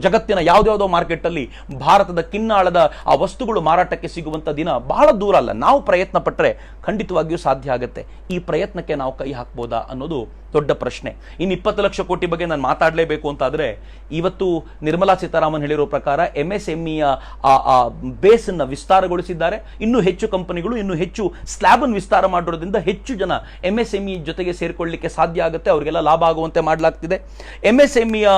ಜಗತ್ತಿನ ಯಾವುದ್ಯಾವುದೋ ಮಾರ್ಕೆಟಲ್ಲಿ ಭಾರತದ ಕಿನ್ನಾಳದ ಆ ವಸ್ತುಗಳು ಮಾರಾಟಕ್ಕೆ ಸಿಗುವಂಥ ದಿನ ಬಹಳ ದೂರ ಅಲ್ಲ. ನಾವು ಪ್ರಯತ್ನ ಪಟ್ಟರೆ ಖಂಡಿತವಾಗಿಯೂ ಸಾಧ್ಯ ಆಗುತ್ತೆ. ಈ ಪ್ರಯತ್ನಕ್ಕೆ ನಾವು ಕೈ ಹಾಕ್ಬೋದಾ ಅನ್ನೋದು ದೊಡ್ಡ ಪ್ರಶ್ನೆ. ಇನ್ನು 20 ಲಕ್ಷ ಕೋಟಿ ಬಗ್ಗೆ ನಾನು ಮಾತಾಡಲೇಬೇಕು ಅಂತಾದರೆ, ಇವತ್ತು ನಿರ್ಮಲಾ ಸೀತಾರಾಮನ್ ಹೇಳಿರೋ ಪ್ರಕಾರ MSMEಯ ಬೇಸನ್ನು ವಿಸ್ತಾರಗೊಳಿಸಿದ್ದಾರೆ. ಇನ್ನೂ ಹೆಚ್ಚು ಕಂಪನಿಗಳು, ಇನ್ನೂ ಹೆಚ್ಚು ಸ್ಲ್ಯಾಬನ್ನು ವಿಸ್ತಾರ ಮಾಡಿರೋದ್ರಿಂದ ಹೆಚ್ಚು ಜನ MSME ಜೊತೆಗೆ ಸೇರಿಕೊಳ್ಳಲಿಕ್ಕೆ ಸಾಧ್ಯ ಆಗುತ್ತೆ, ಅವರಿಗೆಲ್ಲ ಲಾಭ ಆಗುವಂತೆ ಮಾಡಲಾಗ್ತಿದೆ. MSMEಯ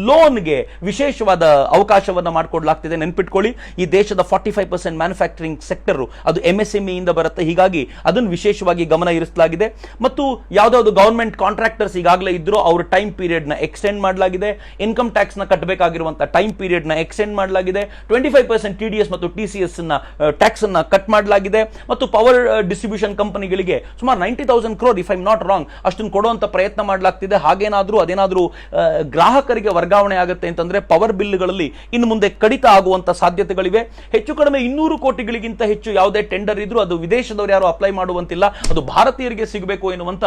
ಲೋನ್ಗೆ ವಿಶೇಷವಾದ ಅವಕಾಶವನ್ನು ಮಾಡಿಕೊಡ್ಲಾಗ್ತಿದೆ. ನೆನ್ಪಿಟ್ಕೊಳ್ಳಿ, ಈ ದೇಶದ 45% ಮ್ಯಾನುಫ್ಯಾಕ್ಚರಿಂಗ್ ಸೆಕ್ಟರು ಅದು MSMEಯಿಂದ ಬರುತ್ತೆ. ಹೀಗಾಗಿ ಅದನ್ನು ವಿಶೇಷವಾಗಿ ಗಮನ ಇರಿಸಲಾಗಿದೆ. ಮತ್ತು ಯಾವುದಾದ್ರು ಗವರ್ಮೆಂಟ್ ಕಾಂಟ್ರಾಕ್ಟರ್ಸ್ ಈಗಾಗಲೇ ಇದ್ರು, ಅವರ ಟೈಮ್ ಪೀರಿಯಡ್ ನ ಎಕ್ಸ್ಟೆಂಡ್ ಮಾಡಲಾಗಿದೆ. ಇನ್ಕಮ್ ಟ್ಯಾಕ್ಸ್ ನ ಕಟ್ಟಬೇಕಾಗಿರುವಂತಹ ಟೈಮ್ ಪೀರಿಯಡ್ ನ ಎಕ್ಸ್ಟೆಂಡ್ ಮಾಡಲಾಗಿದೆ. 25% TDS ಮತ್ತು TCS ಟ್ಯಾಕ್ಸ್ ಅನ್ನ ಕಟ್ ಮಾಡಲಾಗಿದೆ. ಮತ್ತು ಪವರ್ ಡಿಸ್ಟ್ರಿಬ್ಯೂಷನ್ ಕಂಪನಿಗಳಿಗೆ ಸುಮಾರು 90,000 crore, if I not wrong, ಅಷ್ಟನ್ನು ಕೊಡುವಂತ ಪ್ರಯತ್ನ ಮಾಡಲಾಗ್ತಿದೆ. ಅದೇನಾದ್ರೂ ಗ್ರಾಹಕರಿಗೆ ವರ್ಗಾವಣೆ ಆಗುತ್ತೆ ಅಂತಂದ್ರೆ ಪವರ್ ಬಿಲ್ಗಳಲ್ಲಿ ಇನ್ನು ಮುಂದೆ ಕಡಿತ ಆಗುವಂತ ಸಾಧ್ಯತೆಗಳಿವೆ. ಹೆಚ್ಚು ಕಡಿಮೆ 200 ಕೋಟಿಗಳಿಗಿಂತ ಹೆಚ್ಚು ಯಾವುದೇ ಟೆಂಡರ್ ಇದ್ರೂ ಅದು ವಿದೇಶದವರು ಯಾರು ಅಪ್ಲೈ ಮಾಡುವಂತಿಲ್ಲ, ಅದು ಭಾರತೀಯರಿಗೆ ಸಿಗಬೇಕು ಎನ್ನುವಂತ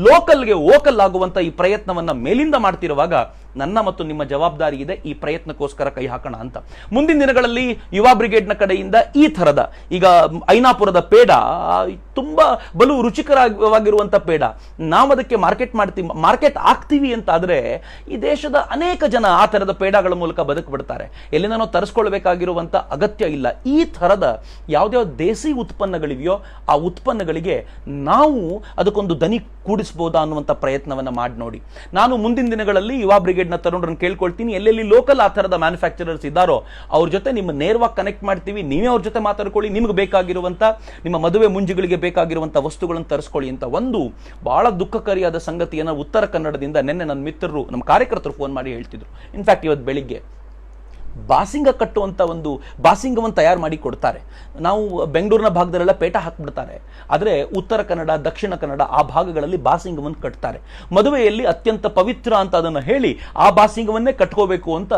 ಲೋಕಲ್ಗೆ ವೋಕಲ್ ಆಗುವಂತ ಈ ಪ್ರಯತ್ನವನ್ನ ಮೇಲಿಂದ ಮಾಡ್ತಿರುವಾಗ ನನ್ನ ಮತ್ತು ನಿಮ್ಮ ಜವಾಬ್ದಾರಿ ಇದೆ ಈ ಪ್ರಯತ್ನಕ್ಕೋಸ್ಕರ ಕೈ ಹಾಕೋಣ ಅಂತ. ಮುಂದಿನ ದಿನಗಳಲ್ಲಿ ಯುವ ಬ್ರಿಗೇಡ್ನ ಕಡೆಯಿಂದ ಈ ಥರದ, ಈಗ ಐನಾಪುರದ ಪೇಡ ತುಂಬಾ ಬಲು ರುಚಿಕರವಾಗಿರುವಂಥ ಪೇಡ, ನಾವು ಅದಕ್ಕೆ ಮಾರ್ಕೆಟ್ ಆಗ್ತೀವಿ ಅಂತಾದರೆ ಈ ದೇಶದ ಅನೇಕ ಜನ ಆ ಥರದ ಪೇಡಗಳ ಮೂಲಕ ಬದುಕಿಬಿಡ್ತಾರೆ. ಎಲ್ಲಿಂದನೋ ತರಿಸ್ಕೊಳ್ಬೇಕಾಗಿರುವಂಥ ಅಗತ್ಯ ಇಲ್ಲ. ಈ ಥರದ ಯಾವ್ದಾವ್ದು ದೇಸಿ ಉತ್ಪನ್ನಗಳಿವೆಯೋ ಆ ಉತ್ಪನ್ನಗಳಿಗೆ ನಾವು ಅದಕ್ಕೊಂದು ದನಿ ಕೂಡಿಸ್ಬೋದಾ ಅನ್ನುವಂಥ ಪ್ರಯತ್ನವನ್ನು ಮಾಡಿ ನೋಡಿ. ನಾನು ಮುಂದಿನ ದಿನಗಳಲ್ಲಿ ಯುವ ಬ್ರಿಗೇಡ್ನ ತರುಣರನ್ನು ಕೇಳ್ಕೊಳ್ತೀನಿ, ಎಲ್ಲೆಲ್ಲಿ ಲೋಕಲ್ ಆ ಥರದ ಮ್ಯಾನುಫ್ಯಾಕ್ಚರರ್ಸ್ ಇದ್ದಾರೋ ಅವ್ರ ಜೊತೆ ನಿಮ್ಮ ನೇರವಾಗಿ ಕನೆಕ್ಟ್ ಮಾಡ್ತೀವಿ. ನೀವೇ ಅವ್ರ ಜೊತೆ ಮಾತಾಡ್ಕೊಳ್ಳಿ, ನಿಮ್ಗೆ ಬೇಕಾಗಿರುವಂಥ ನಿಮ್ಮ ಮದುವೆ ಮುಂಜಿಗಳಿಗೆ ಬೇಕಾಗಿರುವಂಥ ವಸ್ತುಗಳನ್ನು ತರಿಸ್ಕೊಳ್ಳಿ ಅಂತ. ಒಂದು ಬಹಳ ದುಃಖಕಾರಿಯಾದ ಸಂಗತಿಯನ್ನು ಉತ್ತರ ಕನ್ನಡದಿಂದ ನಿನ್ನೆ ನನ್ನ ಮಿತ್ರರು, ನಮ್ಮ ಕಾರ್ಯಕರ್ತರು ಫೋನ್ ಮಾಡಿ ಹೇಳ್ತಿದ್ರು. ಇನ್ಫ್ಯಾಕ್ಟ್ ಇವತ್ತು ಬೆಳಿಗ್ಗೆ ಬಾಸಿಂಗ ಕಟ್ಟುವಂಥ ಒಂದು ಬಾಸಿಂಗವನ್ನು ತಯಾರು ಮಾಡಿ ಕೊಡ್ತಾರೆ. ನಾವು ಬೆಂಗಳೂರಿನ ಭಾಗದಲ್ಲೆಲ್ಲ ಪೇಟ ಹಾಕ್ಬಿಡ್ತಾರೆ, ಆದರೆ ಉತ್ತರ ಕನ್ನಡ, ದಕ್ಷಿಣ ಕನ್ನಡ ಆ ಭಾಗಗಳಲ್ಲಿ ಬಾಸಿಂಗವನ್ನು ಕಟ್ತಾರೆ. ಮದುವೆಯಲ್ಲಿ ಅತ್ಯಂತ ಪವಿತ್ರ ಅಂತ ಅದನ್ನು ಹೇಳಿ ಆ ಬಾಸಿಂಗವನ್ನೇ ಕಟ್ಕೋಬೇಕು ಅಂತ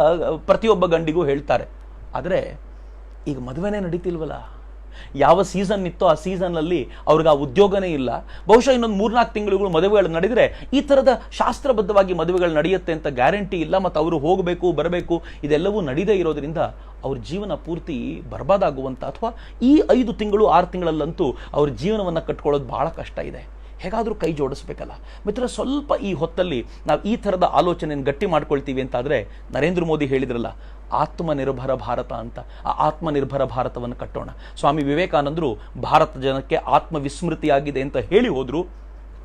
ಪ್ರತಿಯೊಬ್ಬ ಗಂಡಿಗೂ ಹೇಳ್ತಾರೆ. ಆದರೆ ಈಗ ಮದುವೆನೇ ನಡೀತಿಲ್ವಲ್ಲ, ಯಾವ ಸೀಸನ್ ಇತ್ತೋ ಆ ಸೀಸನ್ನಲ್ಲಿ ಅವ್ರಿಗೆ ಆ ಉದ್ಯೋಗನೇ ಇಲ್ಲ. ಬಹುಶಃ ಇನ್ನೊಂದು 3-4 ತಿಂಗಳುಗಳು ಮದುವೆಗಳು ನಡೆದರೆ ಈ ಥರದ ಶಾಸ್ತ್ರಬದ್ಧವಾಗಿ ಮದುವೆಗಳು ನಡೆಯುತ್ತೆ ಅಂತ ಗ್ಯಾರಂಟಿ ಇಲ್ಲ. ಮತ್ತು ಅವರು ಹೋಗಬೇಕು ಬರಬೇಕು ಇದೆಲ್ಲವೂ ನಡೀದೇ ಇರೋದ್ರಿಂದ ಅವ್ರ ಜೀವನ ಪೂರ್ತಿ ಬರ್ಬಾದಾಗುವಂಥ, ಅಥವಾ ಈ 5 ತಿಂಗಳು 6 ತಿಂಗಳಲ್ಲಂತೂ ಅವ್ರ ಜೀವನವನ್ನು ಕಟ್ಕೊಳ್ಳೋದು ಬಹಳ ಕಷ್ಟ ಇದೆ. ಹೇಗಾದರೂ ಕೈ ಜೋಡಿಸ್ಬೇಕಲ್ಲ ಮಿತ್ರ. ಸ್ವಲ್ಪ ಈ ಹೊತ್ತಲ್ಲಿ ನಾವು ಈ ಥರದ ಆಲೋಚನೆಯನ್ನು ಗಟ್ಟಿ ಮಾಡ್ಕೊಳ್ತೀವಿ ಅಂತಾದರೆ, ನರೇಂದ್ರ ಮೋದಿ ಹೇಳಿದ್ರಲ್ಲ ಆತ್ಮನಿರ್ಭರ ಭಾರತ ಅಂತ, ಆ ಆತ್ಮನಿರ್ಭರ ಭಾರತವನ್ನು ಕಟ್ಟೋಣ. ಸ್ವಾಮಿ ವಿವೇಕಾನಂದರು ಭಾರತ ಜನಕ್ಕೆ ಆತ್ಮವಿಸ್ಮೃತಿಯಾಗಿದೆ ಅಂತ ಹೇಳಿ ಹೋದರು.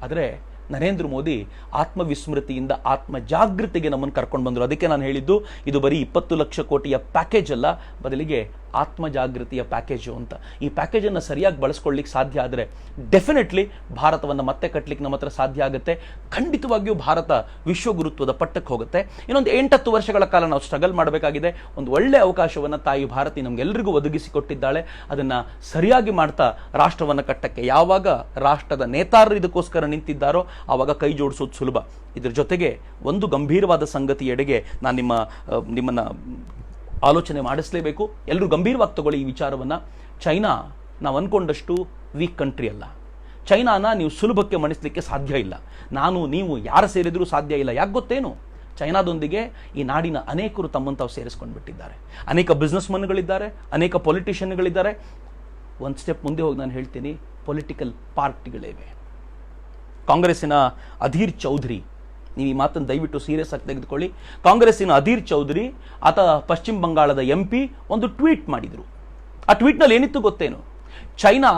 ಆದರೆ ನರೇಂದ್ರ ಮೋದಿ ಆತ್ಮವಿಸ್ಮೃತಿಯಿಂದ ಆತ್ಮ ಜಾಗೃತಿಗೆ ನಮ್ಮನ್ನು ಕರ್ಕೊಂಡು ಬಂದರು. ಅದಕ್ಕೆ ನಾನು ಹೇಳಿದ್ದು ಇದು ಬರೀ 20 ಲಕ್ಷ ಕೋಟಿಯ ಪ್ಯಾಕೇಜ್ ಅಲ್ಲ, ಬದಲಿಗೆ ಆತ್ಮ ಜಾಗೃತಿಯ ಪ್ಯಾಕೇಜು ಅಂತ. ಈ ಪ್ಯಾಕೇಜನ್ನು ಸರಿಯಾಗಿ ಬಳಸ್ಕೊಳ್ಳಿಕ್ಕೆ ಸಾಧ್ಯ ಆದರೆ ಡೆಫಿನೆಟ್ಲಿ ಭಾರತವನ್ನು ಮತ್ತೆ ಕಟ್ಟಲಿಕ್ಕೆ ನಮ್ಮ ಹತ್ರ ಸಾಧ್ಯ ಆಗುತ್ತೆ. ಖಂಡಿತವಾಗಿಯೂ ಭಾರತ ವಿಶ್ವಗುರುತ್ವದ ಪಟ್ಟಕ್ಕೆ ಹೋಗುತ್ತೆ. ಇನ್ನೊಂದು 8-10 ವರ್ಷಗಳ ಕಾಲ ನಾವು ಸ್ಟ್ರಗಲ್ ಮಾಡಬೇಕಾಗಿದೆ. ಒಂದು ಒಳ್ಳೆ ಅವಕಾಶವನ್ನು ತಾಯಿ ಭಾರತಿ ನಮಗೆಲ್ಲರಿಗೂ ಒದಗಿಸಿಕೊಟ್ಟಿದ್ದಾಳೆ. ಅದನ್ನು ಸರಿಯಾಗಿ ಮಾಡ್ತಾ ರಾಷ್ಟ್ರವನ್ನು ಕಟ್ಟಕ್ಕೆ ಯಾವಾಗ ರಾಷ್ಟ್ರದ ನೇತಾರರು ಇದಕ್ಕೋಸ್ಕರ ನಿಂತಿದ್ದಾರೋ ಆವಾಗ ಕೈ ಜೋಡಿಸೋದು ಸುಲಭ. ಇದ್ರ ಜೊತೆಗೆ ಒಂದು ಗಂಭೀರವಾದ ಸಂಗತಿಯೆಡೆಗೆ ನಾನು ನಿಮ್ಮನ್ನು ಆಲೋಚನೆ ಮಾಡಿಸಲೇಬೇಕು. ಎಲ್ಲರೂ ಗಂಭೀರವಾಗಿ ತಗೊಳ್ಳಿ ಈ ವಿಚಾರವನ್ನು. ಚೈನಾ ನಾವು ಅಂದ್ಕೊಂಡಷ್ಟು ವೀಕ್ ಕಂಟ್ರಿ ಅಲ್ಲ. ಚೈನಾನ ನೀವು ಸುಲಭಕ್ಕೆ ಮಣಿಸಲಿಕ್ಕೆ ಸಾಧ್ಯ ಇಲ್ಲ. ನಾನು ನೀವು ಯಾರು ಸೇರಿದರೂ ಸಾಧ್ಯ ಇಲ್ಲ. ಯಾಕೆ ಗೊತ್ತೇನು? ಚೈನಾದೊಂದಿಗೆ ಈ ನಾಡಿನ ಅನೇಕರು ತಮ್ಮಂತಾವು ಸೇರಿಸ್ಕೊಂಡು ಬಿಟ್ಟಿದ್ದಾರೆ. ಅನೇಕ ಬಿಸ್ನೆಸ್ ಮನ್ಗಳಿದ್ದಾರೆ, ಅನೇಕ ಪೊಲಿಟಿಷಿಯನ್ಗಳಿದ್ದಾರೆ. ಒಂದು ಸ್ಟೆಪ್ ಮುಂದೆ ಹೋಗಿ ನಾನು ಹೇಳ್ತೀನಿ, ಪೊಲಿಟಿಕಲ್ ಪಾರ್ಟಿಗಳಿವೆ. ಕಾಂಗ್ರೆಸ್ಸಿನ ಅಧೀರ್ ಚೌಧರಿ, ನೀವು ಈ ಮಾತನ್ನು ದಯವಿಟ್ಟು ಸೀರಿಯಸ್ ಆಗಿ ತೆಗೆದುಕೊಳ್ಳಿ. ಕಾಂಗ್ರೆಸ್ಸಿನ ಅಧೀರ್ ಚೌಧರಿ ಆತ ಪಶ್ಚಿಮ ಬಂಗಾಳದ MP ಒಂದು ಟ್ವೀಟ್ ಮಾಡಿದರು. ಆ ಟ್ವೀಟ್ನಲ್ಲಿ ಏನಿತ್ತು ಗೊತ್ತೇನು? ಚೈನಾ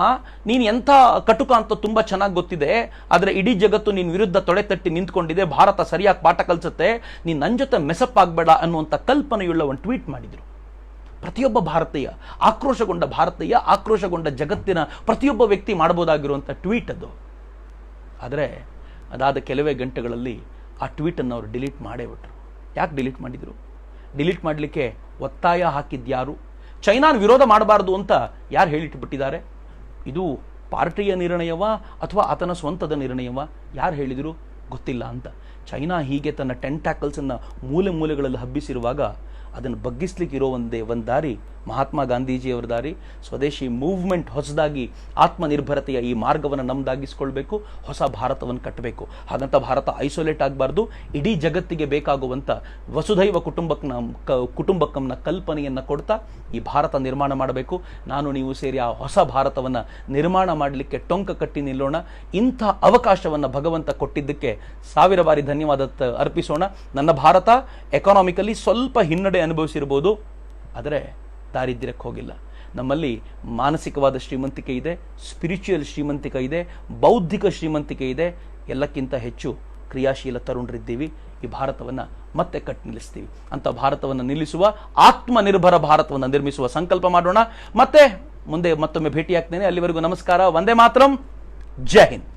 ನೀನು ಎಂಥ ಕಟುಕ ಅಂತ ತುಂಬ ಚೆನ್ನಾಗಿ ಗೊತ್ತಿದೆ, ಆದರೆ ಇಡೀ ಜಗತ್ತು ನಿನ್ನ ವಿರುದ್ಧ ತೊಡೆ ತಟ್ಟಿ ನಿಂತ್ಕೊಂಡಿದೆ, ಭಾರತ ಸರಿಯಾಗಿ ಪಾಠ ಕಲಿಸುತ್ತೆ, ನೀನು ನನ್ನ ಜೊತೆ ಮೆಸಪ್ ಆಗಬೇಡ ಅನ್ನುವಂಥ ಕಲ್ಪನೆಯುಳ್ಳ ಒಂದು ಟ್ವೀಟ್ ಮಾಡಿದರು. ಪ್ರತಿಯೊಬ್ಬ ಭಾರತೀಯ, ಆಕ್ರೋಶಗೊಂಡ ಜಗತ್ತಿನ ಪ್ರತಿಯೊಬ್ಬ ವ್ಯಕ್ತಿ ಮಾಡಬಹುದಾಗಿರುವಂಥ ಟ್ವೀಟ್ ಅದು. ಆದರೆ ಅದಾದ ಕೆಲವೇ ಗಂಟೆಗಳಲ್ಲಿ ಆ ಟ್ವೀಟನ್ನು ಅವರು ಡಿಲೀಟ್ ಮಾಡೇ ಬಿಟ್ರು. ಯಾಕೆ ಡಿಲೀಟ್ ಮಾಡಿದರು? ಡಿಲೀಟ್ ಮಾಡಲಿಕ್ಕೆ ಒತ್ತಾಯ ಹಾಕಿದ್ಯಾರು? ಚೈನಾನ ವಿರೋಧ ಮಾಡಬಾರ್ದು ಅಂತ ಯಾರು ಹೇಳಿಟ್ಬಿಟ್ಟಿದ್ದಾರೆ? ಇದು ಪಾರ್ಟಿಯ ನಿರ್ಣಯವ ಅಥವಾ ಆತನ ಸ್ವಂತದ ನಿರ್ಣಯವ? ಯಾರು ಹೇಳಿದರು ಗೊತ್ತಿಲ್ಲ ಅಂತ. ಚೈನಾ ಹೀಗೆ ತನ್ನ ಟೆಂಟ್ಯಾಕಲ್ಸನ್ನು ಮೂಲೆಗಳಲ್ಲಿ ಹಬ್ಬಿಸಿರುವಾಗ ಅದನ್ನು ಬಗ್ಗಿಸ್ಲಿಕ್ಕೆ ಇರೋ ಒಂದು ದಾರಿ ಮಹಾತ್ಮ ಗಾಂಧೀಜಿಯವರ ದಾರಿ. ಸ್ವದೇಶಿ ಮೂವ್ಮೆಂಟ್ ಹೊಸದಾಗಿ ಆತ್ಮನಿರ್ಭರತೆಯ ಈ ಮಾರ್ಗವನ್ನು ನಮ್ದಾಗಿಸ್ಕೊಳ್ಬೇಕು, ಹೊಸ ಭಾರತವನ್ನು ಕಟ್ಟಬೇಕು. ಹಾಗಂತ ಭಾರತ ಐಸೋಲೇಟ್ ಆಗಬಾರ್ದು. ಇಡೀ ಜಗತ್ತಿಗೆ ಬೇಕಾಗುವಂಥ ವಸುಧೈವ ಕುಟುಂಬಕಂನ ಕಲ್ಪನೆಯನ್ನು ಕೊಡ್ತಾ ಈ ಭಾರತ ನಿರ್ಮಾಣ ಮಾಡಬೇಕು. ನಾನು ನೀವು ಸೇರಿ ಆ ಹೊಸ ಭಾರತವನ್ನು ನಿರ್ಮಾಣ ಮಾಡಲಿಕ್ಕೆ ಟೊಂಕ ಕಟ್ಟಿ ನಿಲ್ಲೋಣ. ಇಂಥ ಅವಕಾಶವನ್ನು ಭಗವಂತ ಕೊಟ್ಟಿದ್ದಕ್ಕೆ 1000 ಬಾರಿ ಧನ್ಯವಾದ ಅರ್ಪಿಸೋಣ. ನನ್ನ ಭಾರತ ಎಕಾನಾಮಿಕಲಿ ಸ್ವಲ್ಪ ಹಿನ್ನಡೆ ಅನುಭವಿಸಿರ್ಬೋದು, ಆದರೆ ದಾರಿದ್ರ್ಯಕ್ಕೆ ಹೋಗಿಲ್ಲ. ನಮ್ಮಲ್ಲಿ ಮಾನಸಿಕವಾದ ಶ್ರೀಮಂತಿಕೆ ಇದೆ, ಸ್ಪಿರಿಚುವಲ್ ಶ್ರೀಮಂತಿಕೆ ಇದೆ, ಬೌದ್ಧಿಕ ಶ್ರೀಮಂತಿಕೆ ಇದೆ. ಎಲ್ಲಕ್ಕಿಂತ ಹೆಚ್ಚು ಕ್ರಿಯಾಶೀಲ ತರುಣರಿದ್ದೀವಿ. ಈ ಭಾರತವನ್ನು ಮತ್ತೆ ಕಟ್ಟಿ ನಿಲ್ಲಿಸ್ತೀವಿ. ಅಂತ ಭಾರತವನ್ನು ನಿಲ್ಲಿಸುವ, ಆತ್ಮನಿರ್ಭರ ಭಾರತವನ್ನು ನಿರ್ಮಿಸುವ ಸಂಕಲ್ಪ ಮಾಡೋಣ. ಮತ್ತೆ ಮುಂದೆ ಮತ್ತೊಮ್ಮೆ ಭೇಟಿಯಾಗ್ತೇನೆ. ಅಲ್ಲಿವರೆಗೂ ನಮಸ್ಕಾರ. ವಂದೇ ಮಾತರಂ. ಜೈ ಹಿಂದ್.